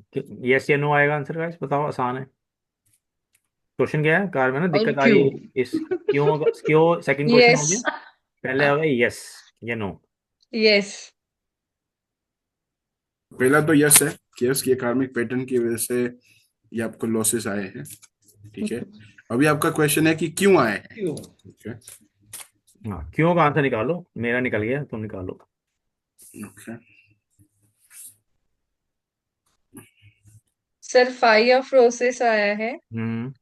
यस या नो आएगा आंसर, गाइस बताओ, आसान है। क्वेश्चन क्या है, कार में ना और दिक्कत आ रही क्यों? है इस, क्यों क्यों सेकंड क्वेश्चन हो यस। गया, पहले हो गया यस या नो। यस। पहला तो यस है कि यस, ये कार्मिक पैटर्न की वजह से ये आपको लॉसेस आए हैं। ठीक है। अभी आपका क्वेश्चन है कि क्यों आए हैं। क्यों? ठीक है। हाँ, क्यों का आंसर निकालो, मेरा निकल गया, तुम निकालो। ओके। सर, फाइव ऑफ रोसेस आया है। हम्म।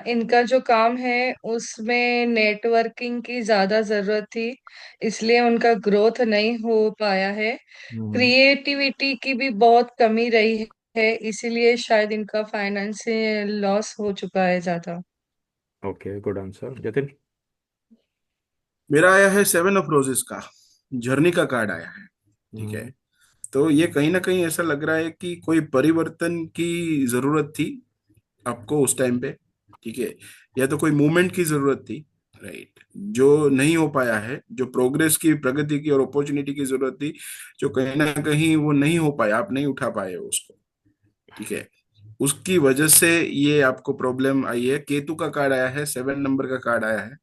इनका जो काम है उसमें नेटवर्किंग की ज्यादा जरूरत थी, इसलिए उनका ग्रोथ नहीं हो पाया है। हम्म। क्रिएटिविटी की भी बहुत कमी रही है, इसीलिए शायद इनका फाइनेंशियल लॉस हो चुका है ज्यादा। Okay, good answer Jatin. मेरा आया है सेवन ऑफ रोजेस का, झरने का कार्ड आया है। ठीक है। हम्म। तो ये कहीं ना कहीं ऐसा लग रहा है कि कोई परिवर्तन की जरूरत थी आपको उस टाइम पे। ठीक है। या तो कोई मूवमेंट की जरूरत थी, राइट, जो नहीं हो पाया है, जो प्रोग्रेस की, प्रगति की और अपॉर्चुनिटी की जरूरत थी, जो कहीं ना कहीं वो नहीं हो पाया, आप नहीं उठा पाए हो उसको। ठीक है। उसकी वजह से ये आपको प्रॉब्लम आई है। केतु का कार्ड आया है, 7 नंबर का कार्ड आया है।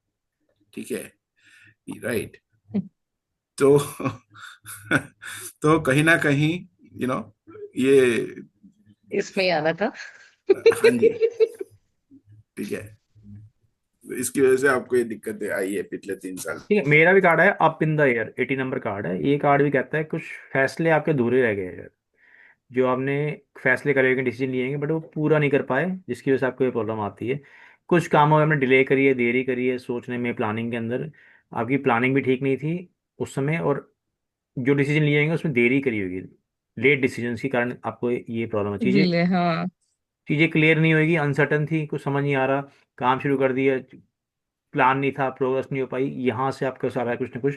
ठीक है। राइट। तो तो कहीं ना कहीं यू नो ये, इसमें ही आना था। हाँ जी, ठीक है, तो इसकी वजह से आपको ये दिक्कतें आई है पिछले 3 साल। ठीक है, मेरा भी कार्ड है up in the air, 80 number card है। ये कार्ड भी कहता है कुछ फैसले आपके अधूरे रह गए हैं, जो आपने फैसले करे, डिसीजन लिए हैं बट वो पूरा नहीं कर पाए, जिसकी वजह से आपको ये प्रॉब्लम आती है। कुछ कामों में आपने डिले करी है, देरी करी है सोचने में, प्लानिंग के अंदर आपकी प्लानिंग भी ठीक नहीं थी उस समय, और जो डिसीजन लिए होंगे उसमें देरी करी होगी, लेट डिसीजन के कारण आपको ये प्रॉब्लम है। चीज़ें डिले, हाँ। चीज़ें क्लियर नहीं होगी, अनसर्टन थी, कुछ समझ नहीं आ रहा, काम शुरू कर दिया, प्लान नहीं था, प्रोग्रेस नहीं हो पाई, यहाँ से आपको सारा कुछ ना कुछ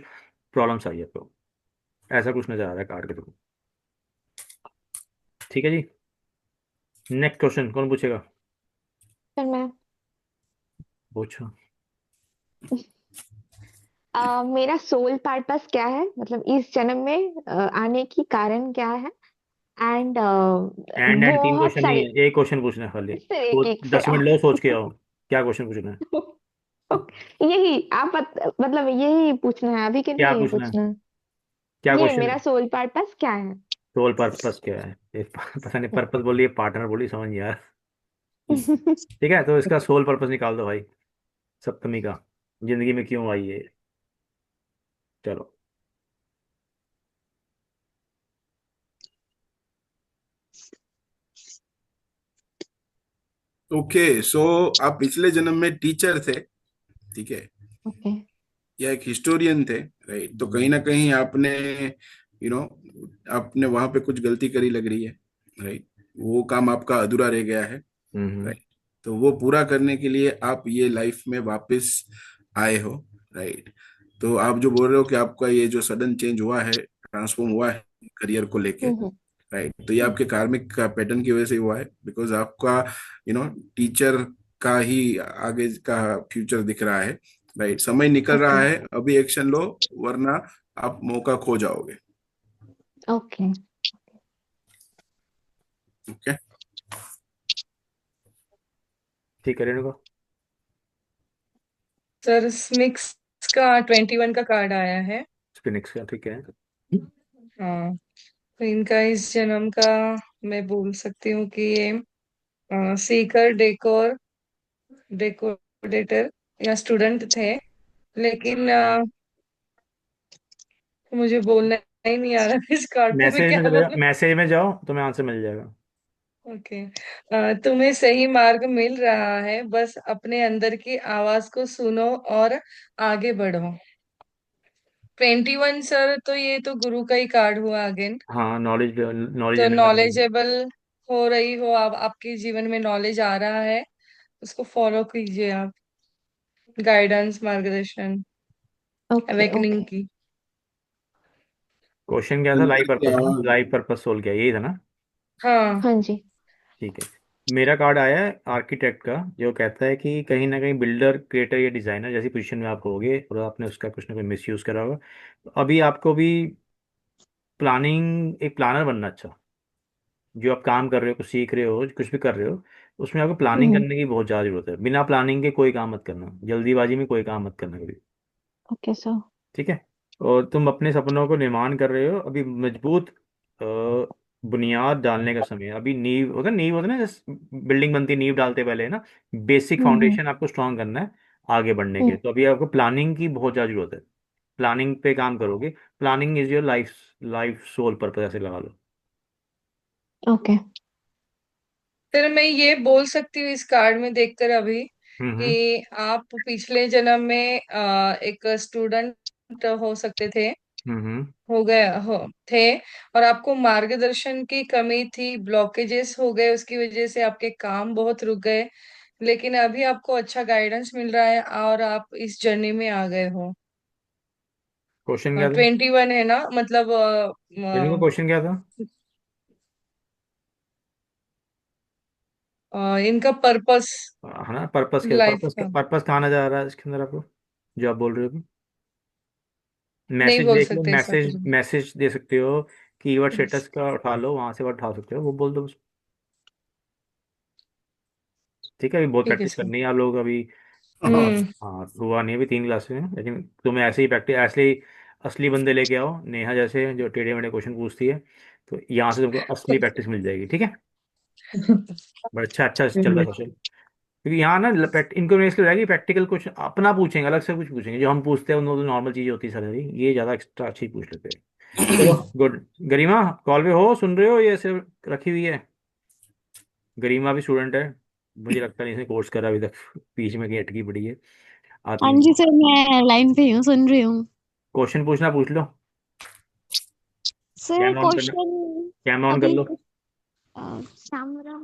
प्रॉब्लम्स आई है आपको, ऐसा कुछ नजर आ रहा है कार्ड के थ्रू। ठीक है जी, नेक्स्ट क्वेश्चन कौन पूछेगा? सर मैं। पूछो। मेरा सोल पर्पस क्या है, मतलब इस जन्म में आने की कारण क्या है। एंड एंड तीन बहुत क्वेश्चन नहीं सारी, है, एक क्वेश्चन पूछना है खाली। फिर तो एक एक से 10 मिनट लो, सोच के आओ क्या क्वेश्चन पूछना है। यही मतलब यही पूछना है अभी के लिए, क्या यही पूछना है, पूछना है। क्या ये क्वेश्चन है। मेरा सोल पर्पस क्या है। सोल पर्पस क्या है ये पता नहीं, पर्पस बोलिए पार्टनर बोली, समझ नहीं यार। ठीक है, तो इसका सोल पर्पस निकाल दो भाई, सप्तमी का, जिंदगी में क्यों आई है। चलो। ओके, सो आप पिछले जन्म में टीचर थे, ठीक है, ओके। या एक हिस्टोरियन थे, राइट। तो कहीं ना कहीं आपने यू नो आपने वहां पे कुछ गलती करी लग रही है, राइट। वो काम आपका अधूरा रह गया है, हम्म। राइट। तो वो पूरा करने के लिए आप ये लाइफ में वापस आए हो, राइट। तो आप जो बोल रहे हो कि आपका ये जो सडन चेंज हुआ है, ट्रांसफॉर्म हुआ है करियर को लेके, हम्म। राइट, तो ये आपके कार्मिक का पैटर्न की वजह से हुआ है, बिकॉज आपका टीचर का ही आगे का फ्यूचर दिख रहा है, राइट। समय निकल ओके रहा है, अभी एक्शन लो, वरना आप मौका खो जाओगे। ओके। ओके। ठीक है रेणुका। सर स्मिक्स का 21 का कार्ड आया है। फिनिक्स का, ठीक है। हाँ, तो इनका इस जन्म का मैं बोल सकती हूँ कि ये सीकर डेकोरेटर या स्टूडेंट थे, लेकिन मुझे बोलना ही नहीं आ रहा इस कार्ड को मैं मैसेज क्या में चले जाओ, बोलूं। मैसेज में जाओ, तुम्हें आंसर मिल जाएगा। ओके। तुम्हें सही मार्ग मिल रहा है, बस अपने अंदर की आवाज को सुनो और आगे बढ़ो। 21 सर, तो ये तो गुरु का ही कार्ड हुआ अगेन। हाँ, नॉलेज, नॉलेज तो देने वाला है। नॉलेजेबल हो रही हो आप, आपके जीवन में नॉलेज आ रहा है, उसको फॉलो कीजिए आप, गाइडेंस मार्गदर्शन ओके अवेकनिंग ओके। की। क्वेश्चन क्या था, लाइफ पर्पस ना, लाइफ पर्पस सोल क्या, यही था ना। हाँ। हाँ जी। ठीक है। मेरा कार्ड आया है आर्किटेक्ट का, जो कहता है कि कहीं ना कहीं बिल्डर, क्रिएटर या डिजाइनर जैसी पोजीशन में आप होगे और आपने उसका कुछ ना कुछ मिस यूज करा होगा। तो अभी आपको भी प्लानिंग, एक प्लानर बनना। अच्छा, जो आप काम कर रहे हो, कुछ सीख रहे हो, कुछ भी कर रहे हो, उसमें आपको प्लानिंग हम्म। करने की बहुत ज़्यादा जरूरत है। बिना प्लानिंग के कोई काम मत करना, जल्दीबाजी में कोई काम मत करना कभी। Okay sir. ठीक है। और तुम अपने सपनों को निर्माण कर रहे हो, अभी मजबूत बुनियाद डालने का समय है। अभी नींव होता है, नींव होता है ना, जैसे बिल्डिंग बनती है, नींव डालते पहले है ना। बेसिक हम्म। फाउंडेशन आपको स्ट्रांग करना है आगे बढ़ने के। हम्म। तो अभी आपको प्लानिंग की बहुत ज़्यादा जरूरत है। प्लानिंग पे काम करोगे। Planning is your life, life soul purpose, ऐसे लगा लो। ओके। फिर मैं ये बोल सकती हूँ इस कार्ड में देखकर अभी हम्म। कि आप पिछले जन्म में एक स्टूडेंट हो सकते थे, हम्म। हो गए हो थे, और आपको मार्गदर्शन की कमी थी, ब्लॉकेजेस हो गए, उसकी वजह से आपके काम बहुत रुक गए। लेकिन अभी आपको अच्छा गाइडेंस मिल रहा है और आप इस जर्नी में आ गए हो। क्वेश्चन क्या था, 21 है ना, मतलब इनको क्वेश्चन क्या था। इनका पर्पस है ना, पर्पस क्या, लाइफ पर्पस का पर्पस कहाँ नजर आ रहा है इसके अंदर आपको, जो आप बोल रहे हो। नहीं मैसेज बोल देख लो, सकते ऐसा कुछ। मैसेज मैसेज दे सकते हो। कीवर्ड स्टेटस का उठा लो, वहां से वर्ड उठा सकते हो, वो बोल दो बस। ठीक है, अभी बहुत ठीक है प्रैक्टिस सर। करनी है आप लोग अभी। हम्म। हाँ, हुआ नहीं, अभी 3 क्लासेस हैं, लेकिन तुम्हें ऐसे ही प्रैक्टिस, ऐसे ही असली बंदे लेके आओ, नेहा जैसे, जो टेढ़े मेढ़े क्वेश्चन पूछती है। तो यहाँ से तुमको असली प्रैक्टिस मिल जाएगी, ठीक है। बड़ा अच्छा, अच्छा चल रहा है क्वेश्चन। क्योंकि यहाँ ना इनको इसलिए रहेगा कि प्रैक्टिकल कुछ अपना पूछेंगे, अलग से कुछ पूछेंगे, जो हम पूछते हैं उन तो नॉर्मल चीजें होती है सारी, ये ज़्यादा एक्स्ट्रा अच्छी पूछ लेते हैं। चलो, गुड। गरिमा, कॉल पे हो, सुन रहे हो, ये ऐसे रखी हुई है। गरिमा भी स्टूडेंट है, मुझे लगता नहीं इसने कोर्स करा अभी तक, बीच में कहीं अटकी पड़ी है, आती हाँ नहीं। जी सर, मैं लाइन पे ही हूँ, सुन रही हूँ। क्वेश्चन पूछना पूछ लो। सर कैमरा ऑन करना, क्वेश्चन कैमरा ऑन कर अभी लो। कैमरा।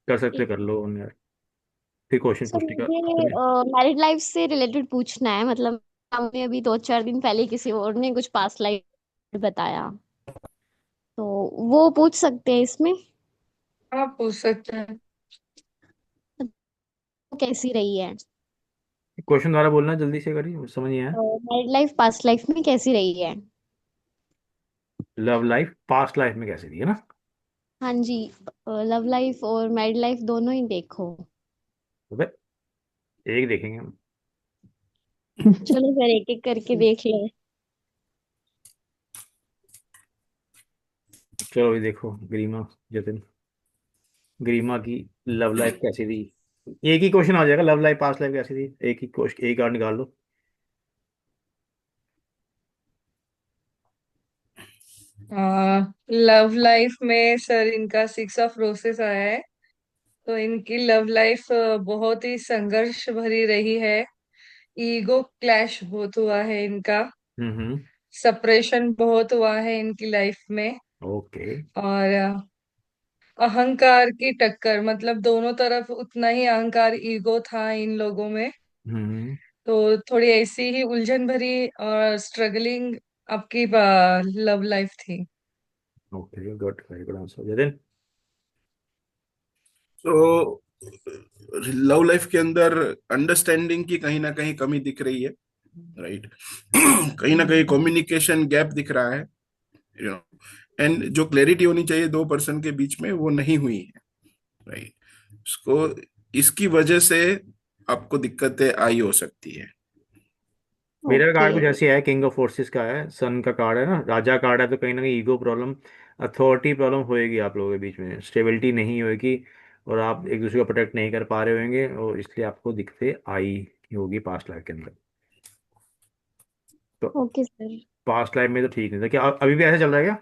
कर सकते, एक कर लो ऑन यार। फिर क्वेश्चन सर पूछने का मुझे तुम्हें। मैरिड लाइफ से रिलेटेड पूछना है, मतलब हमने अभी 2-4 दिन पहले किसी और ने कुछ पास्ट लाइफ बताया, तो वो पूछ सकते हैं इसमें, आप पूछ सकते हैं। वो कैसी रही है। क्वेश्चन दोबारा बोलना जल्दी से करिए, समझ नहीं आया। मैरिड लाइफ पास्ट लाइफ में कैसी रही है? लव लाइफ पास्ट लाइफ में कैसी थी, है ना? हाँ जी। लव लाइफ और मैरिड लाइफ दोनों ही देखो। तो फिर एक देखेंगे हम। चलो फिर एक एक करके देख ले। चलो अभी देखो गरिमा, जतिन, गरिमा की लव लाइफ कैसी थी। एक ही क्वेश्चन आ जाएगा, लव लाइफ पास्ट लाइफ कैसी थी, एक ही क्वेश्चन, एक और निकाल लो। लव लाइफ में सर इनका 6 ऑफ रोसेस आया है। तो इनकी लव लाइफ बहुत ही संघर्ष भरी रही है। ईगो क्लैश बहुत हुआ है इनका। हम्म। सेपरेशन बहुत हुआ है इनकी लाइफ में। ओके। और अहंकार की टक्कर, मतलब दोनों तरफ उतना ही अहंकार, ईगो था इन लोगों में। हम्म। तो थोड़ी ऐसी ही उलझन भरी और स्ट्रगलिंग आपकी लव लाइफ थी। Okay, good, very good answer Jatin. तो लव लाइफ के अंदर अंडरस्टैंडिंग की कहीं ना कहीं कमी दिख रही है, राइट। कहीं ना कहीं कम्युनिकेशन गैप दिख रहा है, यू नो। एंड जो क्लैरिटी होनी चाहिए दो पर्सन के बीच में वो नहीं हुई है, राइट। इसको, इसकी वजह से आपको दिक्कतें आई हो सकती है। मेरा ओके। कार्ड कुछ ऐसी है, किंग ऑफ फोर्सेस का है, सन का कार्ड है ना, राजा कार्ड है, तो कहीं ना कहीं ईगो प्रॉब्लम, अथॉरिटी प्रॉब्लम होएगी आप लोगों के बीच में, स्टेबिलिटी नहीं होएगी, और आप एक दूसरे को प्रोटेक्ट नहीं कर पा रहे होंगे, और इसलिए आपको दिक्कतें आई होगी पास्ट लाइफ के अंदर। तो ओके सर। पास्ट लाइफ में तो ठीक नहीं था क्या, अभी भी ऐसा चल रहा है क्या?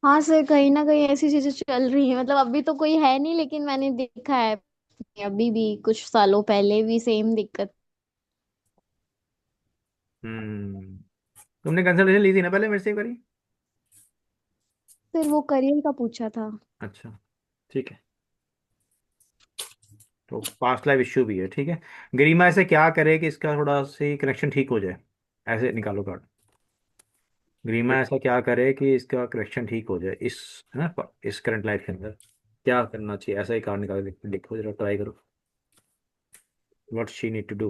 हाँ सर, कहीं ना कहीं ऐसी चीजें चल रही हैं। मतलब अभी तो कोई है नहीं, लेकिन मैंने देखा है अभी भी, कुछ सालों पहले भी सेम दिक्कत। हम्म। तुमने कंसल्टेशन ली थी ना पहले मेरे से एक बारी? फिर वो करियर का पूछा था। अच्छा, ठीक है। तो पास्ट लाइफ इश्यू भी है, ठीक है। गरिमा ऐसे क्या करे कि इसका थोड़ा सी कनेक्शन ठीक हो जाए, ऐसे निकालो कार्ड। ग्रीमा ऐसा क्या करे कि इसका करेक्शन ठीक हो जाए इस, है ना, इस करंट लाइफ के अंदर क्या करना चाहिए, ऐसा ही कार्ड निकाल के देखो जरा, ट्राई करो, what she need to do.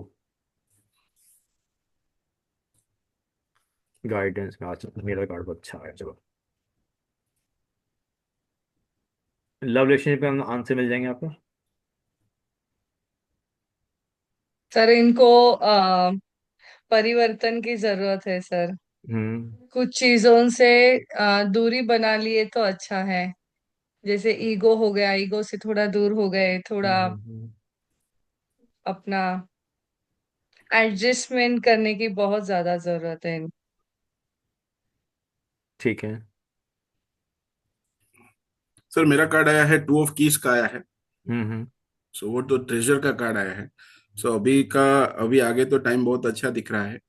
Guidance में आज मेरा कार्ड बहुत अच्छा है, चलो। लव रिलेशनशिप का आंसर मिल जाएंगे आपको। सर इनको परिवर्तन की जरूरत है सर। हम्म। कुछ चीजों से दूरी बना लिए तो अच्छा है। जैसे ईगो हो गया, ईगो से थोड़ा दूर हो गए, थोड़ा अपना एडजस्टमेंट करने की बहुत ज्यादा जरूरत है। ठीक है। सर मेरा कार्ड आया है, 2 ऑफ कीज का आया है। हम्म। सो वो तो ट्रेजर का कार्ड आया है। सो अभी आगे तो टाइम बहुत अच्छा दिख रहा है,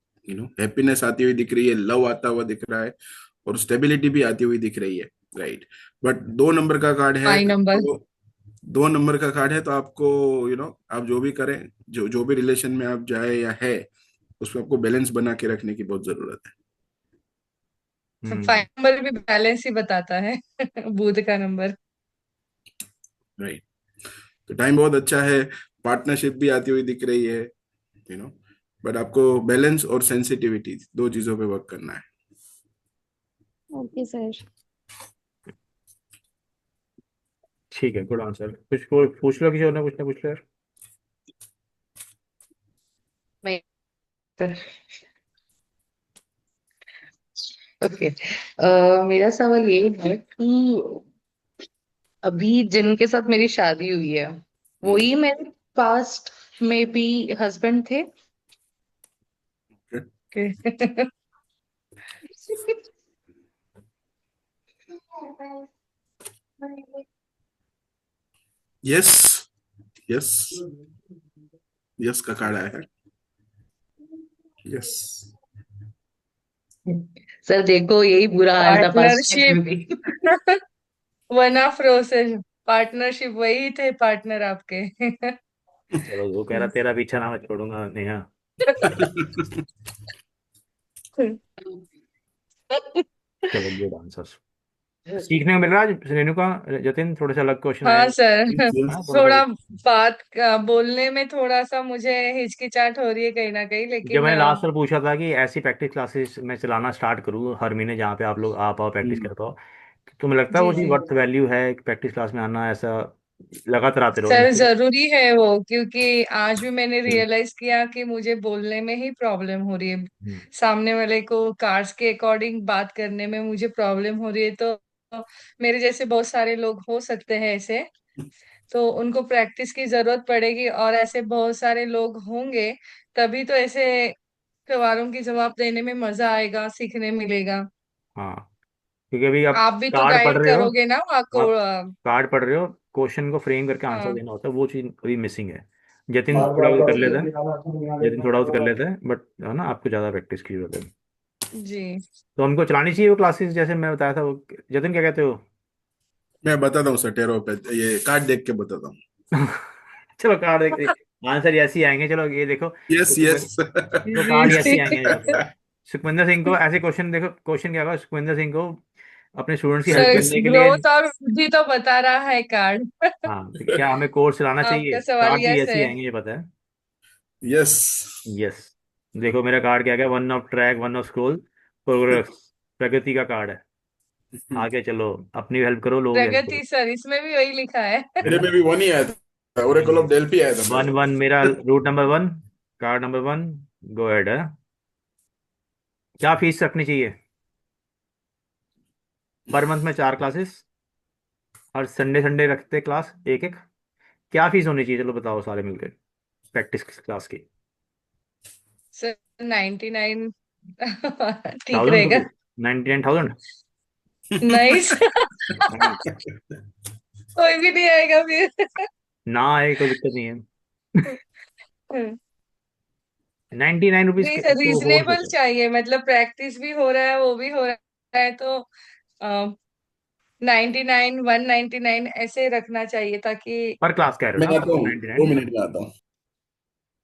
हैप्पीनेस आती हुई दिख रही है, लव आता हुआ दिख रहा है, और स्टेबिलिटी भी आती हुई दिख रही है, राइट। बट 2 नंबर का कार्ड है 5 नंबर। तो 2 नंबर का कार्ड है तो आपको, आप जो भी करें, जो जो भी रिलेशन में आप जाए या है, उसमें आपको बैलेंस बना के रखने की बहुत जरूरत है। हम्म। 5 नंबर भी बैलेंस ही बताता है। बुध का नंबर। राइट। तो टाइम बहुत अच्छा है, पार्टनरशिप भी आती हुई दिख रही है, यू नो। बट आपको बैलेंस और सेंसिटिविटी दो चीजों पे वर्क करना है। Okay sir. ठीक है, गुड आंसर। कुछ कोई पूछ लो, किसी और ने कुछ ना पूछ लो यार। मैं ओके। मेरा सवाल ये है कि अभी जिनके साथ मेरी शादी हुई है, वो हम्म। ही मेरे पास्ट में भी हस्बैंड थे। Okay. यस, यस, यस का कार्ड आया है। यस। सर देखो, यही बुरा हाल था पास्ट पार्टनरशिप। में भी। 1 ऑफ रोसेस। पार्टनरशिप, वही थे पार्टनर आपके। चलो, वो कह रहा तेरा पीछा ना मैं छोड़ूंगा नेहा। चलो, गुड आंसर। सीखने को मिल रहा है आज रेणुका, जतिन, थोड़ा सा अलग क्वेश्चन आया हाँ है। सर। हाँ, थोड़ा सा। थोड़ा बोलने में थोड़ा सा मुझे हिचकिचाहट हो रही है कहीं ना कहीं, जब लेकिन मैंने लास्ट बार पूछा था कि ऐसी प्रैक्टिस क्लासेस मैं चलाना स्टार्ट करूँ हर महीने जहाँ पे आप लोग आ पाओ, प्रैक्टिस कर पाओ, तो तुम्हें लगता है वो जी चीज़ जी वर्थ वैल्यू है प्रैक्टिस क्लास में आना, ऐसा लगातार आते रहो सर, इंस्टेड। जरूरी है वो, क्योंकि आज भी मैंने रियलाइज किया कि मुझे बोलने में ही प्रॉब्लम हो रही है। सामने वाले को कार्ड्स के अकॉर्डिंग बात करने में मुझे प्रॉब्लम हो रही है, तो मेरे जैसे बहुत सारे लोग हो सकते हैं ऐसे, तो उनको प्रैक्टिस की जरूरत पड़ेगी, और ऐसे बहुत सारे लोग होंगे, तभी तो ऐसे सवालों की जवाब देने में मजा आएगा, सीखने मिलेगा। हाँ, क्योंकि अभी आप आप भी तो कार्ड पढ़ गाइड रहे हो, करोगे ना वहाँ को। आप कार्ड पढ़ रहे हो, क्वेश्चन को फ्रेम करके आंसर हाँ देना होता है, वो चीज़ अभी मिसिंग है। जतिन थोड़ा बहुत कर लेता है, जतिन थोड़ा बहुत कर लेता है, बट है ना, आपको ज़्यादा प्रैक्टिस की जरूरत है। जी तो हमको चलानी चाहिए वो क्लासेस जैसे मैं बताया था वो। जतिन क्या कहते हो? मैं बताता हूँ सर, टेरो पे ये कार्ड देख के बताता हूँ। चलो कार्ड देख, आंसर ऐसे ही आएंगे, चलो ये देखो। यस तो, यस। तो जी कार्ड ऐसे जी। ही आएंगे यहाँ पे। सुखविंदर सिंह को ऐसे क्वेश्चन, देखो क्वेश्चन क्या होगा, सुखविंदर सिंह को अपने स्टूडेंट्स की हेल्प सर, करने के लिए। ग्रोथ और वृद्धि तो बता रहा है कार्ड। हाँ, तो क्या हमें कोर्स चलाना चाहिए? आपका सवाल कार्ड भी यस ऐसे ही है। आएंगे, ये पता है। यस। यस। देखो मेरा कार्ड क्या क्या, one of track, one of scroll, progress, प्रगति का कार्ड है। आगे चलो, अपनी हेल्प करो, लोगों की हेल्प करो। प्रगति सर, इसमें भी वही लिखा है। मेरे में भी वन ही आया था, ओरेकल ऑफ डेल्फी आया था मेरे वन में। वन मेरा root number one, card number one. Go ahead है। क्या फीस रखनी चाहिए? पर मंथ में 4 क्लासेस, हर संडे संडे रखते क्लास एक एक। क्या फीस होनी चाहिए, चलो बताओ सारे मिलकर, प्रैक्टिस क्लास की। सर 99 ठीक 1000 रुपीज? रहेगा। 99,000? नहीं sir, कोई भी नहीं आएगा फिर। ना आए कोई दिक्कत नहीं है। 99 रुपीज नहीं सर, तो हो नहीं रीजनेबल सकता। चाहिए, मतलब प्रैक्टिस भी हो रहा है, वो भी हो रहा है, तो 99, 199 ऐसे रखना चाहिए, ताकि पर क्लास कह रहे हो मैं ना आप, आता हूँ, 99? 2 मिनट में आता हूँ।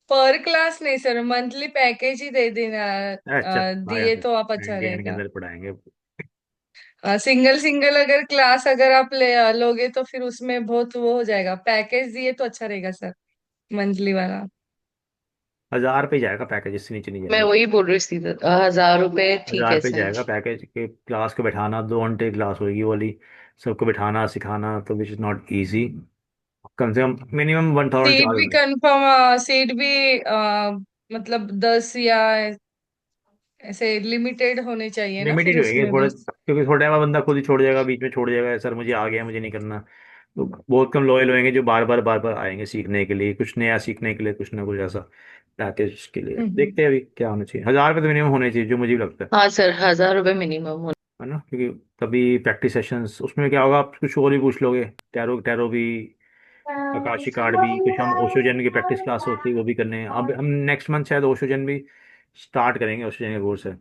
पर क्लास नहीं सर, मंथली पैकेज ही दे देना। अच्छा, हाँ यार, दिए तो आप अच्छा 99 के रहेगा। अंदर पढ़ाएंगे। सिंगल सिंगल अगर क्लास अगर आप लोगे तो फिर उसमें बहुत वो हो जाएगा, पैकेज दिए तो अच्छा रहेगा सर, मंथली वाला। 1000 पे जाएगा पैकेज, इससे नीचे नहीं मैं जाएगा। वही बोल रही थी, 1000 रुपए ठीक 1000 है पे सर। जाएगा पैकेज के, क्लास को बैठाना, 2 घंटे क्लास होगी वो वाली, सबको बैठाना सिखाना, तो विच इज़ नॉट ईजी। कम से कम मिनिमम 1000 सीट चार्ज भी होंगे। कंफर्म, सीट भी मतलब 10 या ऐसे लिमिटेड होने चाहिए ना लिमिटेड फिर होएंगे उसमें थोड़े, भी। क्योंकि थोड़ा टाइम बंदा खुद ही छोड़ जाएगा, बीच में छोड़ जाएगा, सर मुझे आ गया, मुझे नहीं करना। तो बहुत कम लॉयल होंगे जो बार बार आएंगे सीखने के लिए, कुछ नया सीखने के लिए, कुछ ना कुछ ऐसा पैकेज के लिए। हम्म। देखते हैं अभी क्या होना चाहिए, 1000 रुपये तो मिनिमम होने चाहिए, जो मुझे भी लगता हाँ सर, 1000 रुपए मिनिमम होना। है ना, क्योंकि तभी प्रैक्टिस सेशंस, उसमें क्या होगा, आप कुछ और भी पूछ लोगे, टैरो टैरो भी, आकाशी कार्ड भी, कुछ हम ओशोजन की प्रैक्टिस क्लास होती है वो भी करने हैं। अब हम नेक्स्ट मंथ शायद ओशोजन भी स्टार्ट करेंगे, ओशोजन के कोर्स है।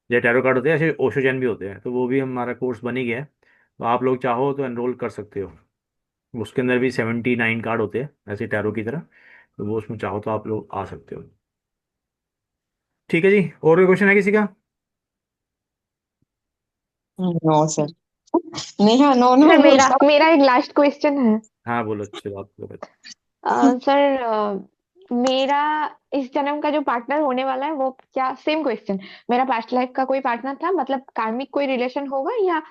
जैसे टैरो कार्ड होते हैं ऐसे ओशोजन भी होते हैं, तो वो भी हमारा कोर्स बन ही गया है। तो आप लोग चाहो तो एनरोल कर सकते हो। उसके अंदर भी 79 कार्ड होते हैं ऐसे टैरो की तरह, तो वो उसमें चाहो तो आप लोग आ सकते हो। ठीक है जी, और कोई क्वेश्चन है किसी का? No sir. Neha, no no sir, no, मेरा स्टॉप। मेरा एक लास्ट क्वेश्चन है। हाँ बोलो, चलो आप लोग। सर, मेरा इस जन्म का जो पार्टनर होने वाला है वो क्या, सेम क्वेश्चन, मेरा पास्ट लाइफ का कोई पार्टनर था, मतलब कार्मिक कोई रिलेशन होगा या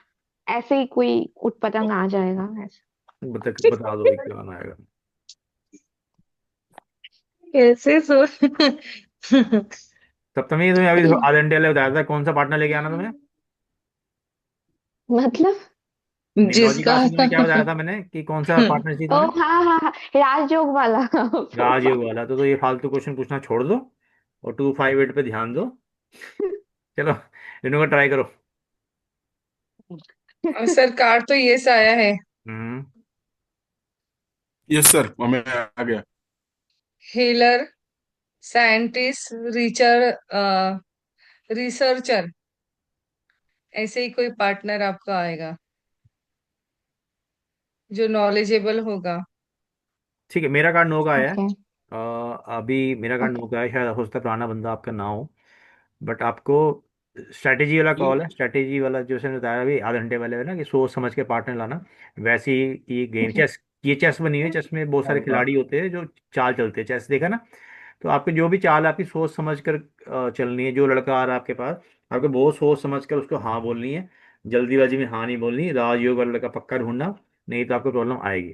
ऐसे ही कोई उटपटांग आ जाएगा ऐसे? बता दो भी क्या आना आएगा। कैसे सो सप्तमी, तुम्हें अभी आधे घंटे पहले बताया था कौन सा पार्टनर लेके आना तुम्हें। मतलब? नहीं, लॉजिक जिसका क्लास में तुम्हें क्या बताया था मैंने कि कौन सा पार्टनर चाहिए ओ तुम्हें? हाँ हाँ हाँ, राजयोग वाला। राजयोग वाला, तो ये फालतू क्वेश्चन पूछना छोड़ दो, और 258 पे ध्यान दो। चलो, इन्हों का ट्राई करो। और सर कार्ड तो ये से आया है। हम्म। यस सर, मैं आ गया। हीलर, साइंटिस्ट, रिसर्चर, ऐसे ही कोई पार्टनर आपका आएगा जो नॉलेजेबल होगा। ठीक है, मेरा कार्ड नो का आया है। ओके अभी मेरा कार्ड नो ओके। का है, शायद हो सकता है पुराना बंदा आपका ना हो, बट आपको स्ट्रैटेजी वाला कॉल है, स्ट्रैटेजी वाला जो मैंने बताया अभी आधे घंटे पहले है ना, कि सोच समझ के पार्टनर लाना। वैसे ही ये गेम चेस, ये चेस बनी है, चेस में बहुत सारे खिलाड़ी होते हैं जो चाल चलते हैं, चेस देखा ना। तो आपकी जो भी चाल है, आपकी सोच समझ कर चलनी है। जो लड़का आ रहा है आपके पास, आपको बहुत सोच समझ कर उसको हाँ बोलनी है। जल्दीबाजी में हाँ नहीं बोलनी, राजयोग वाला लड़का पक्का ढूंढना, नहीं तो आपको प्रॉब्लम आएगी।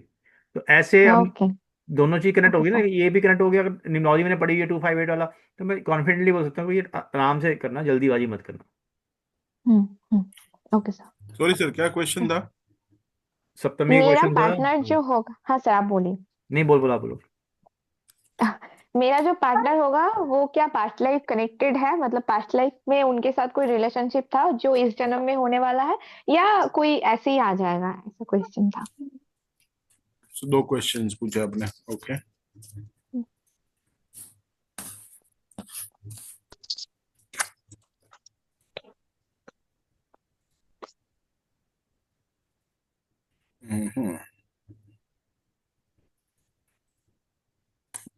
तो ऐसे हम ओके। दोनों चीज कनेक्ट ओके होगी ना, सर। ये भी कनेक्ट हो गया। अगर निमोलॉजी मैंने पढ़ी है 258 वाला, तो मैं कॉन्फिडेंटली बोल सकता हूँ कि ये आराम से करना, जल्दीबाजी मत करना। Okay sir. सॉरी सर, क्या क्वेश्चन था? सप्तमी का मेरा क्वेश्चन था। पार्टनर जो होगा, हाँ सर आप बोलिए। नहीं, बोल बोला, बोलो। मेरा जो पार्टनर होगा वो क्या पास्ट लाइफ कनेक्टेड है, मतलब पास्ट लाइफ में उनके साथ कोई रिलेशनशिप था जो इस जन्म में होने वाला है, या कोई ऐसे ही आ जाएगा, ऐसा क्वेश्चन था। So, दो क्वेश्चंस पूछे आपने। ओके।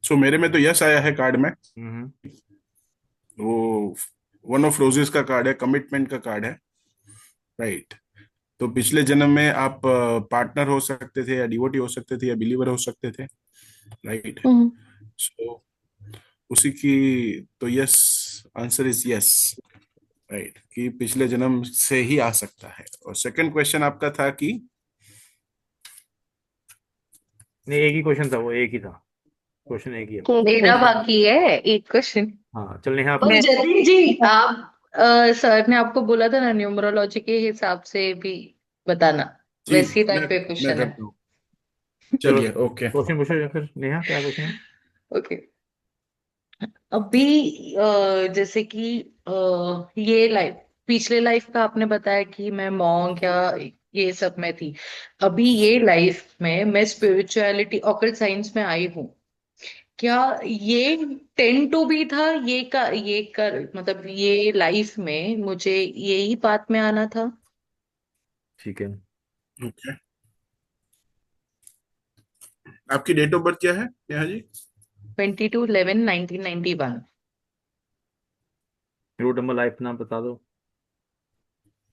सो मेरे में तो यस आया है कार्ड में। हम्म। वो वन ऑफ रोजेस का कार्ड है, कमिटमेंट का कार्ड है। राइट। तो पिछले जन्म में आप पार्टनर हो सकते थे, या डिवोटी हो सकते थे, या बिलीवर हो सकते थे। राइट। हम्म। सो उसी की, तो yes, answer is yes. Right, कि पिछले जन्म से ही आ सकता है। और सेकंड क्वेश्चन आपका था कि नहीं, एक ही क्वेश्चन था वो, एक ही था। क्वेश्चन एक ही है। मेरा बाकी है एक क्वेश्चन। हाँ, चल नेहा और पूछ। जतिन जी, आप सर ने आपको बोला था ना न्यूमरोलॉजी के हिसाब से भी बताना, जी, वैसी मैं टाइप पे मैं क्वेश्चन है। करता हूँ। चलो, चलिए, ओके। क्वेश्चन पूछो या फिर नेहा, क्या क्वेश्चन है? ओके। अभी जैसे कि ये लाइफ, पिछले लाइफ का आपने बताया कि मैं मॉन्क या ये सब में थी। अभी ये लाइफ में मैं स्पिरिचुअलिटी ऑकल्ट साइंस में आई हूँ। क्या ये टेन टू बी था, ये कर मतलब ये लाइफ में मुझे यही पाथ में आना था? ठीक है। ओके, आपकी डेट ऑफ बर्थ क्या है Neha ji? 22/11/1991। Root number, life नाम बता दो।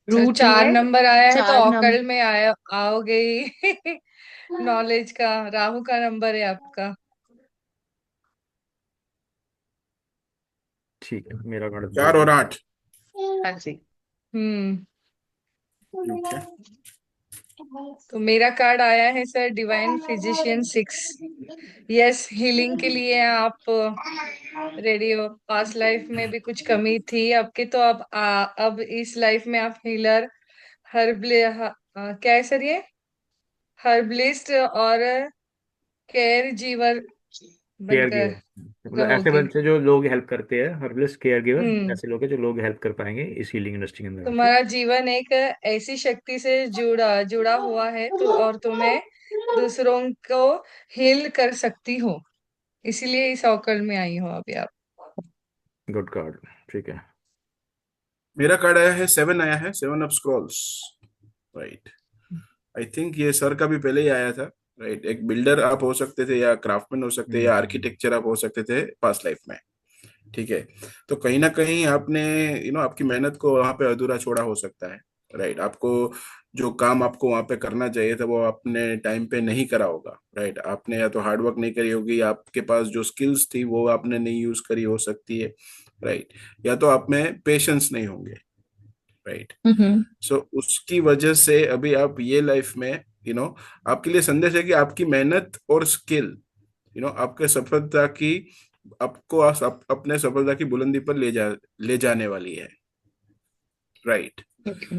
सर रूट 4 है नंबर आया है तो 4 नंबर। ऑकल में आया आओगे ही। नॉलेज का राहु का नंबर है आपका। ठीक है, मेरा कार्ड चार देखो। और आठ। हाँ जी। हम्म। ओके। तो मेरा कार्ड आया है sir divine physician 6। Yes, healing के लिए आप रेडी हो। पास्ट लाइफ में भी कुछ कमी थी आपके, तो अब इस लाइफ में आप हीलर, हर्बले क्या है सर ये, हर्बलिस्ट और केयर जीवर केयर गिवर, बनकर मतलब ऐसे रहोगे। बच्चे जो लोग हेल्प करते हैं, हर्बलिस्ट केयर गिवर, हम्म। ऐसे लोग हैं जो लोग हेल्प कर पाएंगे इस हीलिंग इंडस्ट्री के अंदर आके। तुम्हारा जीवन एक ऐसी शक्ति से जुड़ा जुड़ा हुआ है तो, और तुम्हें दूसरों को हील कर सकती हो, इसीलिए इस ऑकल में आई हो अभी आप। Good card. ठीक है। मेरा कार्ड आया है, 7 आया है, 7 of Scrolls. Right. I think ये सर का भी पहले ही आया था। राइट, एक बिल्डर आप हो सकते थे, या क्राफ्टमैन हो सकते हैं, या हम्म। आर्किटेक्चर आप हो सकते थे पास्ट लाइफ में। ठीक है। तो कहीं ना कहीं आपने आपकी मेहनत को वहां पे अधूरा छोड़ा हो सकता है। राइट, आपको जो काम आपको वहां पे करना चाहिए था वो आपने टाइम पे नहीं करा होगा। राइट, आपने या तो हार्ड वर्क नहीं करी होगी, या आपके पास जो स्किल्स थी वो आपने नहीं यूज करी हो सकती है। राइट, या तो आप में पेशेंस नहीं होंगे। राइट। हम्म। सो उसकी वजह से अभी आप ये लाइफ में, आपके लिए संदेश है कि आपकी मेहनत और स्किल, आपके सफलता की, आपको अपने सफलता की बुलंदी पर ले जाने वाली है। राइट। ओके।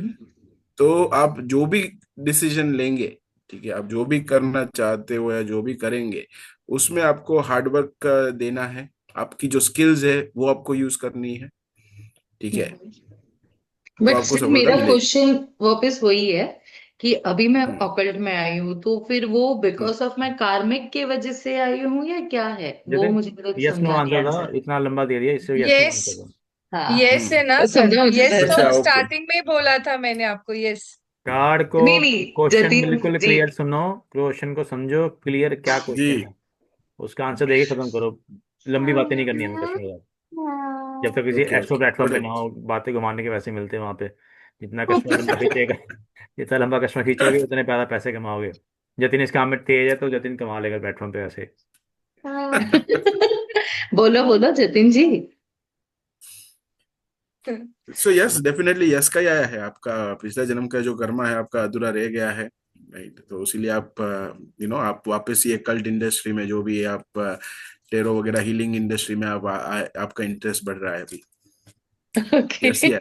तो आप जो भी डिसीजन लेंगे, ठीक है, आप जो भी करना चाहते हो या जो भी करेंगे, उसमें आपको हार्डवर्क देना है। आपकी जो स्किल्स है वो आपको यूज करनी है। ठीक है। तो बट आपको स्टिल सफलता मेरा मिलेगी। क्वेश्चन वापस वही है कि अभी मैं हम्म। ऑकल्ट में आई हूँ, तो फिर वो हम्म। बिकॉज ऑफ मैं कार्मिक के वजह से आई हूँ या क्या है, वो जतिन, मुझे मतलब यस नो समझा नहीं आंसर था, आंसर। इतना लंबा दे दिया, इससे यस नो यस, आंसर था। हाँ, यस है ना हम्म। सर? समझा मुझे यस सर। अच्छा, तो ओके। स्टार्टिंग में ही बोला था मैंने आपको, यस। कार्ड को, नहीं नहीं क्वेश्चन जतिन बिल्कुल जी। क्लियर सुनो, क्वेश्चन को समझो क्लियर, क्या जी। क्वेश्चन है, उसका आंसर देके खत्म करो। लंबी बातें नहीं करनी हमें क्वेश्चन के बाद। जब तक किसी okay extra okay platform got पे ना इट। हो, बातें घुमाने के वैसे मिलते हैं वहाँ पे। जितना कस्टमर लंबा खींचेगा, जितना लंबा कस्टमर खींचोगे उतने ज़्यादा पैसे कमाओगे। जतिन इस काम में तेज है तो जतिन कमा लेगा प्लेटफॉर्म पे वैसे। बोलो बोलो जतिन जी। सो यस डेफिनेटली यस का ही आया है। आपका पिछला जन्म का जो कर्मा है आपका अधूरा रह गया है, राइट। तो इसीलिए आप आप वापस ये कल्ट इंडस्ट्री में जो भी है आप टेरो वगैरह हीलिंग इंडस्ट्री में आपका इंटरेस्ट बढ़ रहा है अभी। ओके। यस ही आया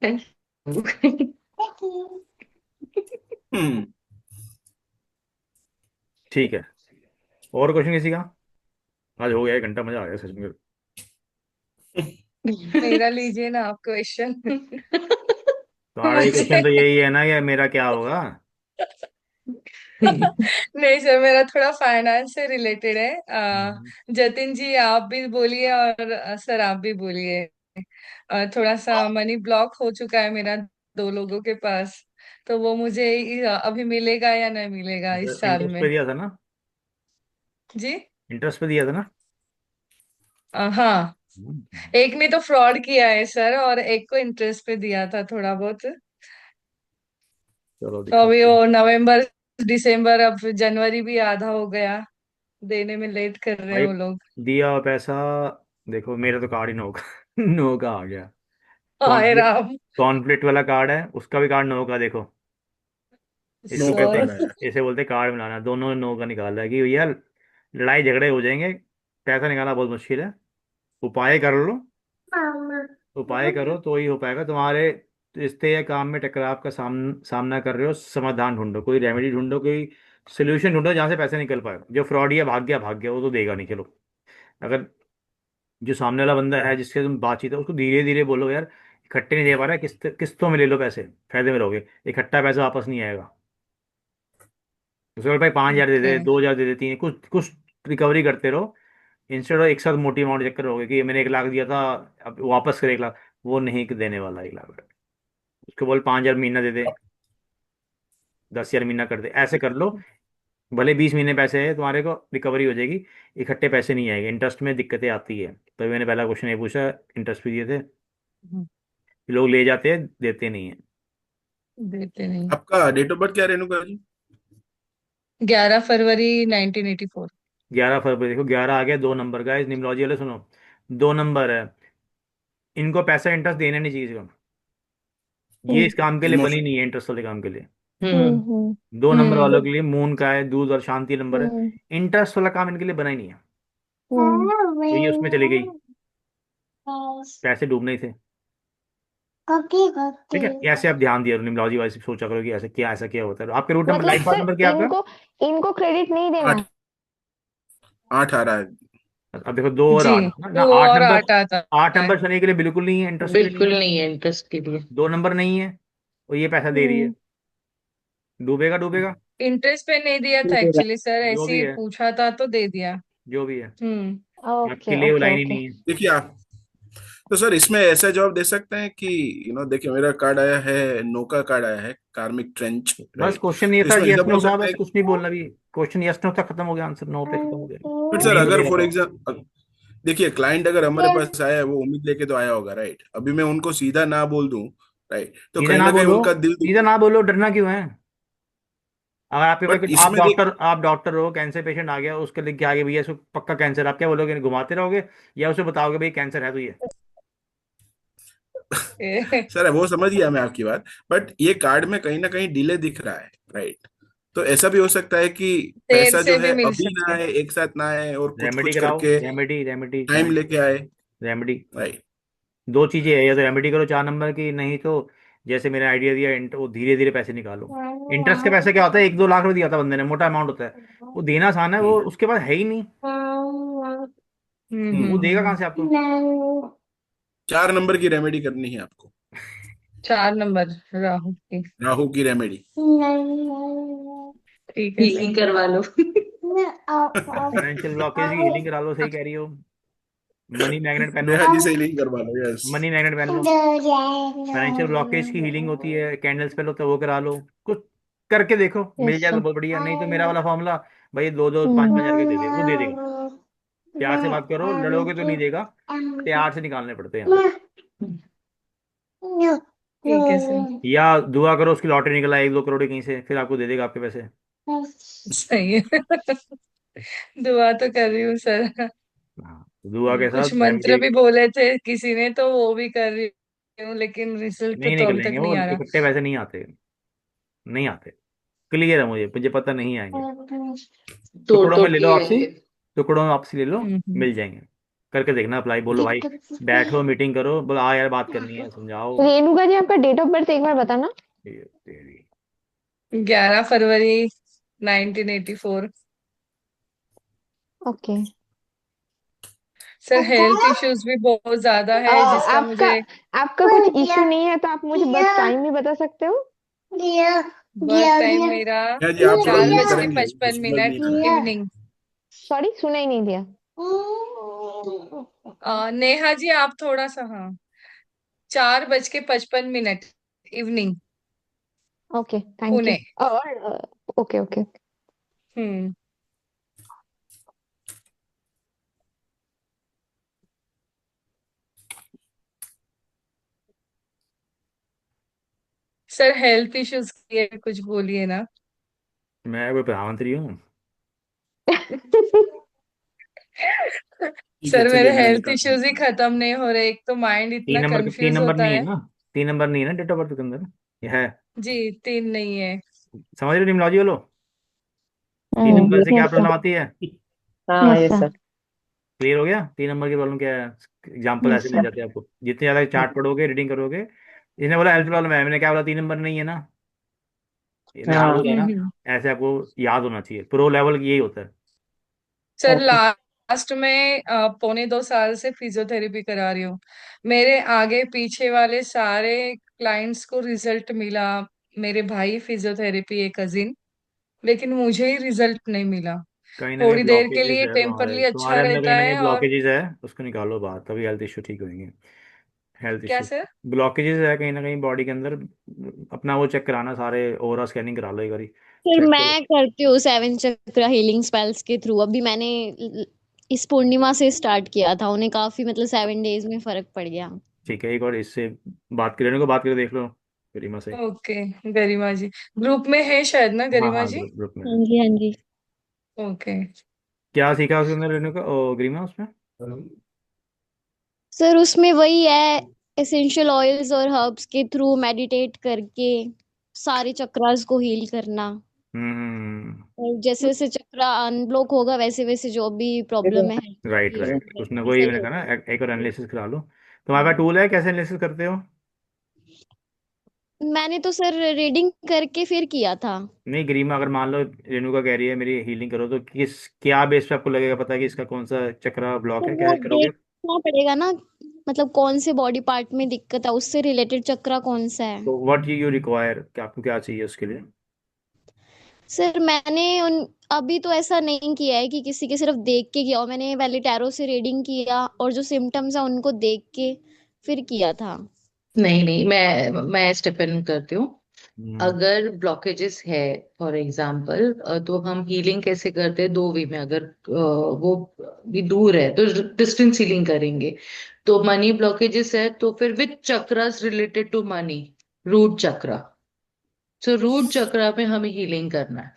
definitely। हम्म। ठीक है, और क्वेश्चन किसी का? आज हो गया 1 घंटा, मजा आ गया सच में। मेरा लीजिए ना आप क्वेश्चन। तुम्हारा ये क्वेश्चन मुझे तो यही है ना कि मेरा क्या होगा। नहीं सर, मेरा थोड़ा फाइनेंस से रिलेटेड है। हम्म। जतिन जी आप भी बोलिए और सर आप भी बोलिए। थोड़ा सा मनी ब्लॉक हो चुका है मेरा 2 लोगों के पास। तो वो मुझे अभी मिलेगा या नहीं मिलेगा इस साल इंटरेस्ट में? पे दिया था ना? जी। इंटरेस्ट पे दिया था ना? हाँ। हम्म। एक ने तो फ्रॉड किया है सर, और एक को इंटरेस्ट पे दिया था थोड़ा बहुत। चलो तो अभी दिखाते हैं। वो नवंबर दिसंबर, अब जनवरी भी आधा हो गया, देने में लेट कर रहे हैं भाई वो लोग। दिया हुआ पैसा, देखो मेरा तो कार्ड ही नो का नो का आ गया। हाय कॉन्फ्लिक्ट, राम। कॉन्फ्लिक्ट वाला कार्ड है, उसका भी कार्ड नो का देखो। नो इसको का बोलते कार्ड हैं, आया। इसे बोलते हैं कार्ड मिलाना। दोनों ने नो का निकाला है कि भैया लड़ाई झगड़े हो जाएंगे, पैसा निकालना बहुत मुश्किल है, उपाय कर लो। उपाय करो तो ही हो पाएगा। तुम्हारे रिश्ते या काम में टकराव का सामना कर रहे हो, समाधान ढूंढो, कोई रेमेडी ढूंढो, कोई सोल्यूशन ढूंढो जहाँ से पैसे निकल पाए। जो फ्रॉड या भाग गया वो तो देगा नहीं। चलो, अगर जो सामने वाला बंदा है जिससे तुम बातचीत है, उसको धीरे धीरे बोलो यार, इकट्ठे नहीं दे पा रहा है, किस्तों में ले लो पैसे, फायदे में रहोगे। इकट्ठा पैसा वापस नहीं आएगा। उसके बाद भाई 5,000 दे ओके। दे, 2,000 दे दे, तीन, कुछ कुछ रिकवरी करते रहो। इंस्टेड ऑफ एक साथ मोटी अमाउंट चेक करोगे कि मैंने 1 लाख दिया था, अब वापस कर 1 लाख। वो नहीं देने वाला 1 लाख। उसको बोल 5,000 महीना दे दे, 10,000 महीना कर दे, ऐसे कर लो। भले 20 महीने पैसे है तुम्हारे को, रिकवरी हो जाएगी। इकट्ठे पैसे नहीं आएंगे, इंटरेस्ट में दिक्कतें आती है। तो मैंने पहला क्वेश्चन ये पूछा, इंटरेस्ट भी दिए थे। लोग ले जाते हैं, देते नहीं है। देते नहीं। आपका डेट ऑफ बर्थ क्या है रेणुका जी? 11 फरवरी 1984। 11 फरवरी, देखो 11 आ गया, 2 नंबर का इस निम्नोलॉजी वाले सुनो। 2 नंबर है, इनको पैसा इंटरेस्ट देना नहीं चाहिए इसको। ये इस काम के लिए बनी इमोशन। नहीं है, इंटरेस्ट वाले काम के लिए। हम्म। 2 नंबर वालों हम्म। के लिए मून का है, दूध और शांति नंबर है। इंटरेस्ट वाला काम इनके लिए बना ही नहीं है। तो ये उसमें चली गई, पैसे डूबने ही थे। ठीक है, ऐसे आप ध्यान दिया निम्नोलॉजी वाइज सोचा करो कि ऐसा क्या, ऐसा क्या होता है। आपके रूट नंबर, मतलब लाइफ पाथ सर नंबर क्या है आपका? इनको इनको क्रेडिट नहीं देना आठ। है। 8 आ रहा है। अब देखो 2 और जी। 8 ना ना, 2 और 8 आता 8 नंबर है। शनि के लिए बिल्कुल नहीं है, इंटरेस्ट के लिए नहीं बिल्कुल है। नहीं है इंटरेस्ट के लिए। 2 नंबर नहीं है, और ये पैसा दे रही है, हम्म। डूबेगा डूबेगा। इंटरेस्ट पे नहीं दिया था एक्चुअली सर, जो ऐसे भी ही है, पूछा था तो दे दिया। जो भी है, हम्म। आपके ओके लिए वो ओके लाइन ही ओके। नहीं है। देखिए आप, तो सर इसमें ऐसा जवाब दे सकते हैं कि देखिए मेरा कार्ड आया है, नो का कार्ड आया है, कार्मिक ट्रेंच, बस राइट। क्वेश्चन ये तो था, इसमें यस ऐसा नो बोल था, सकते बस हैं। कुछ नहीं बोलना भी। क्वेश्चन यस नो था, खत्म हो गया, आंसर नो पे खत्म हो गया। फिर ये सर नहीं अगर मिलेगा फॉर पैसा। एग्जाम्पल देखिए क्लाइंट अगर हमारे पास आया है वो उम्मीद लेके तो आया होगा, राइट। अभी मैं उनको सीधा ना बोल दूं, राइट, तो सीधा कहीं ना ना कहीं बोलो, उनका दिल सीधा दुखे। ना बोलो, डरना क्यों है? अगर आपके पास बट कुछ, इसमें देख, आप डॉक्टर हो, कैंसर पेशेंट आ गया, उसके लिख के आगे भैया इसको पक्का कैंसर, आप क्या बोलोगे? घुमाते रहोगे या उसे बताओगे भाई कैंसर है तो ये? सर वो समझ गया मैं आपकी बात, बट ये कार्ड में कहीं ना कहीं डिले दिख रहा है, राइट। तो ऐसा भी हो सकता है कि देर पैसा से जो भी है मिल अभी ना सकता है। आए, एक साथ ना आए, और कुछ रेमेडी कुछ कराओ, करके रेमेडी टाइम लेके आए, रेमेडी। राइट। 2 चीजें है, या तो रेमेडी करो 4 नंबर की, नहीं तो जैसे मैंने आइडिया दिया, वो धीरे धीरे पैसे निकालो। इंटरेस्ट के पैसे क्या होता है, 1-2 लाख रुपए दिया था बंदे ने, मोटा अमाउंट होता है। वो देना आसान है, वो हम्म। उसके पास है ही नहीं। वो देगा कहाँ से आपको? 4 नंबर की रेमेडी करनी है आपको, 4 नंबर राहु की। राहु की रेमेडी। ठीक है सर। हीलिंग करवा लो। फाइनेंशियल ब्लॉकेज की हीलिंग करा लो, सही कह रही हो। मनी मैग्नेट पहनो, नेहा जी से लिंक करवा लो, यस। मनी मैग्नेट पहन लो। फाइनेंशियल ब्लॉकेज की हीलिंग होती है, कैंडल्स पे लो तो वो करा लो। कुछ करके देखो, मिल यस जाए तो सर। बहुत बढ़िया, नहीं तो मेरा वाला फॉर्मूला, भाई 2-2 5-5 हज़ार के दे दे, वो दे देगा। प्यार से बात करो, लड़ोगे तो नहीं देगा, प्यार से निकालने पड़ते हैं यहाँ पे। ठीक है सर। या दुआ करो उसकी लॉटरी निकल आए 1-2 करोड़ की कहीं से, फिर आपको दे देगा आपके पैसे। सही है। दुआ तो कर रही हूँ सर। हाँ, तो दुआ के कुछ साथ मंत्र फैमिली। भी बोले थे किसी ने, तो वो भी कर रही हूँ, लेकिन रिजल्ट नहीं तो अभी निकलेंगे तक वो, नहीं आ रहा। इकट्ठे पैसे नहीं आते, नहीं आते। क्लियर है, मुझे मुझे पता नहीं आएंगे। तोड़ टुकड़ों में तोड़ ले लो के आपसी, टुकड़ों में आपसी ले लो, हम्म। मिल जाएंगे। करके देखना अप्लाई, बोलो भाई बैठो मीटिंग करो, बोलो आ यार बात करनी है, समझाओ। रेणुका जी, आपका डेट ऑफ बर्थ एक बार बताना। ये तेरी। 11 फरवरी 1984। ओके। सर हेल्थ इश्यूज भी बहुत ज्यादा है जिसका आपका मुझे। आपका कुछ इश्यू नहीं है तो आप मुझे बस टाइम भी बता सकते हो। बर्थ टाइम मेरा नेहा जी आप थोड़ा चार म्यूट बज के करेंगे, पचपन उसकी आवाज नहीं मिनट आ रही। इवनिंग। सॉरी, सुना ही नहीं दिया। नेहा जी आप थोड़ा सा, हाँ, 4:55 evening, okay, thank you. Pune. और ओके ओके। हम्म। सर हेल्थ इश्यूज के लिए कुछ बोलिए ना। मैं कोई प्रधानमंत्री हूँ? ठीक है सर मेरे चलिए मैं हेल्थ बताता हूँ। इश्यूज ही खत्म नहीं हो रहे, एक तो माइंड तीन इतना नंबर, तीन कंफ्यूज नंबर होता नहीं है है। ना? 3 नंबर नहीं है ना डेट ऑफ बर्थ के अंदर? ये है। जी, 3 नहीं है। समझ रहे हो निमलॉजी वालों? 3 नंबर से क्या यस सर। प्रॉब्लम आती है? हाँ, yes yes sir. Sir. Clear हो गया? 3 नंबर की प्रॉब्लम क्या है? एग्जाम्पल यस ऐसे मिल सर। जाते हैं आपको, जितने ज्यादा चार्ट पढ़ोगे रीडिंग करोगे। इसने बोला हेल्थ प्रॉब्लम है, मैंने क्या बोला 3 नंबर नहीं है ना, ये याद हाँ। होगा ना? हम्म। ऐसे आपको याद होना चाहिए, प्रो लेवल यही होता है। Sir okay. लास्ट में 1.25 साल से फिजियोथेरेपी करा रही हूँ। मेरे आगे पीछे वाले सारे क्लाइंट्स को रिजल्ट मिला। मेरे भाई फिजियोथेरेपी है, कजिन, लेकिन मुझे ही रिजल्ट नहीं मिला। कहीं ना कहीं थोड़ी देर के ब्लॉकेजेस लिए है तुम्हारे टेम्परली अच्छा तुम्हारे अंदर, रहता कहीं ना कहीं है और। ब्लॉकेजेस है, उसको निकालो बाहर, तभी हेल्थ इशू ठीक होंगे। हेल्थ क्या इशू, सर? ब्लॉकेजेस है कहीं ना कहीं बॉडी के अंदर। अपना वो चेक कराना, सारे ओवरऑल स्कैनिंग करा लो एक बारी, फिर चेक करो। मैं करती हूँ 7 चक्र हीलिंग स्पेल्स के थ्रू। अभी मैंने इस पूर्णिमा से स्टार्ट किया था, उन्हें काफी मतलब 7 डेज में फर्क पड़ गया। ठीक है, एक बार इससे बात करने को बात करके देख लो, गरिमा से। ओके। गरिमा जी ग्रुप में है शायद ना, हाँ गरिमा हाँ, जी? ग्रुप ग्रुप में हाँ है। जी, हाँ जी। ओके। क्या सीखा उसके अंदर रहने का, गरिमा उसमें? सर उसमें वही है, एसेंशियल ऑयल्स और हर्ब्स के थ्रू मेडिटेट करके सारे चक्रास को हील करना। हम्म। और जैसे जैसे चक्रा अनब्लॉक होगा वैसे वैसे जो भी प्रॉब्लम है राइट की राइट, उसने वैसे वही सही मैंने हो कहा ना, जाएगा। एक और एनालिसिस करा लो। तुम्हारे पास टूल है, कैसे एनालिसिस करते हो? मैंने तो सर रीडिंग करके फिर किया था। नहीं गरिमा, अगर मान लो रेणुका कह रही है मेरी हीलिंग करो, तो किस क्या बेस पे आपको लगेगा पता है कि इसका कौन सा चक्रा ब्लॉक तो है, वो क्या करोगे? देखना पड़ेगा ना, मतलब कौन से बॉडी पार्ट में दिक्कत है, उससे रिलेटेड चक्रा कौन सा है। तो व्हाट यू रिक्वायर, क्या आपको क्या चाहिए उसके लिए? सर मैंने उन अभी तो ऐसा नहीं किया है कि किसी के सिर्फ देख के किया हो। मैंने पहले टैरो से रीडिंग किया और जो सिम्टम्स है उनको देख के फिर किया था। नहीं नहीं, मैं स्टेप इन करती हूँ। हम्म। अगर ब्लॉकेजेस है, फॉर एग्जांपल, तो हम हीलिंग कैसे करते हैं? 2 वे में। अगर वो भी दूर है तो डिस्टेंस हीलिंग करेंगे। तो मनी ब्लॉकेजेस है तो फिर with chakras related to money, root chakra. So root chakra में हमें हीलिंग करना है।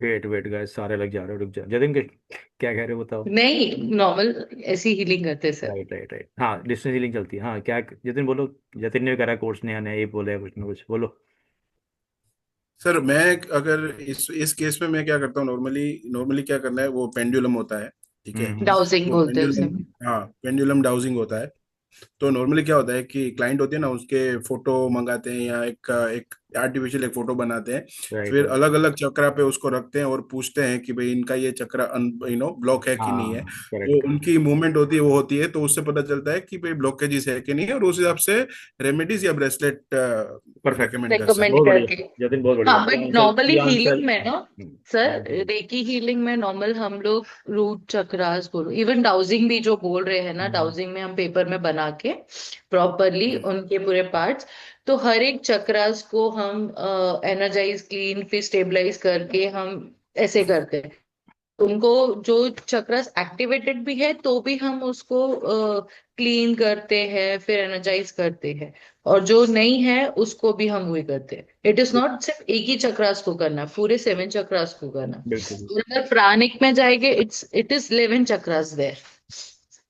वेट वेट गाइस, सारे लग जा रहे हो, रुक जा जतिन के, क्या कह रहे हो बताओ। नहीं, नॉर्मल ऐसी हीलिंग करते सर। राइट राइट राइट, हाँ डिस्टेंस हीलिंग चलती है, हाँ क्या जतिन बोलो। जतिन ने भी करा कोर्स, नया नया ये बोले कुछ ना कुछ बोलो। सर मैं अगर इस केस में मैं क्या करता हूँ, नॉर्मली नॉर्मली क्या करना है, वो पेंडुलम होता है, ठीक है। डाउजिंग वो बोलते हैं उसे। पेंडुलम, हाँ पेंडुलम डाउजिंग होता है। तो नॉर्मली क्या होता है कि क्लाइंट होते हैं ना, उसके फोटो मंगाते हैं या एक एक आर्टिफिशियल एक फोटो बनाते हैं। राइट फिर राइट। अलग अलग चक्रा पे उसको रखते हैं और पूछते हैं कि भाई इनका ये चक्रा ब्लॉक है कि नहीं है। हाँ करेक्ट तो करेक्ट। उनकी मूवमेंट होती है, वो होती है, तो उससे पता चलता है कि भाई ब्लॉकेजेस है कि नहीं है, और उस हिसाब से रेमेडीज या ब्रेसलेट परफेक्ट। रेकमेंड कर रेकमेंड सकते बहुत बढ़िया, करके। जतिन बहुत बढ़िया, हाँ, ये बट आंसर, नॉर्मली ये आंसर। हीलिंग में ना सर, हाँ। रेकी हीलिंग में नॉर्मल हम लोग रूट चक्रास बोलो, इवन डाउजिंग भी जो बोल रहे हैं ना, हम्म। डाउजिंग में हम पेपर में बना के प्रॉपरली उनके पूरे पार्ट्स, तो हर एक चक्रास को हम एनर्जाइज, क्लीन, फिर स्टेबलाइज करके हम ऐसे करते हैं। उनको जो चक्रस एक्टिवेटेड भी है तो भी हम उसको क्लीन करते हैं, फिर एनर्जाइज करते हैं। और जो नहीं है उसको भी हम वही करते हैं। इट इज नॉट सिर्फ एक ही चक्रास को करना, पूरे 7 चक्रास को करना। बिल्कुल। और अगर प्राणिक में जाएंगे, इट इज 11 चक्रास देयर।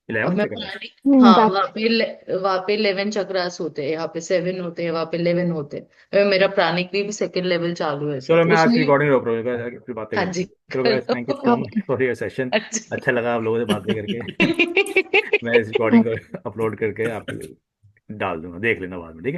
अब 11 मैं चक्रास। प्राणिक, हाँ, दैट वहाँ पे 11 चक्रास होते हैं, यहाँ पे 7 होते हैं, वहाँ पे 11 होते हैं। मेरा प्राणिक भी सेकंड लेवल चालू है सर, चलो तो मैं आज की उसमें। रिकॉर्डिंग रोक रहा हूँ, फिर बातें हाँ करते जी, हैं। चलो गाइस, थैंक यू सो करो। Much for your session. अच्छा। अच्छा लगा आप लोगों से बातें करके। मैं इस रिकॉर्डिंग को अपलोड करके आपको डाल दूंगा, देख लेना बाद में, ठीक है।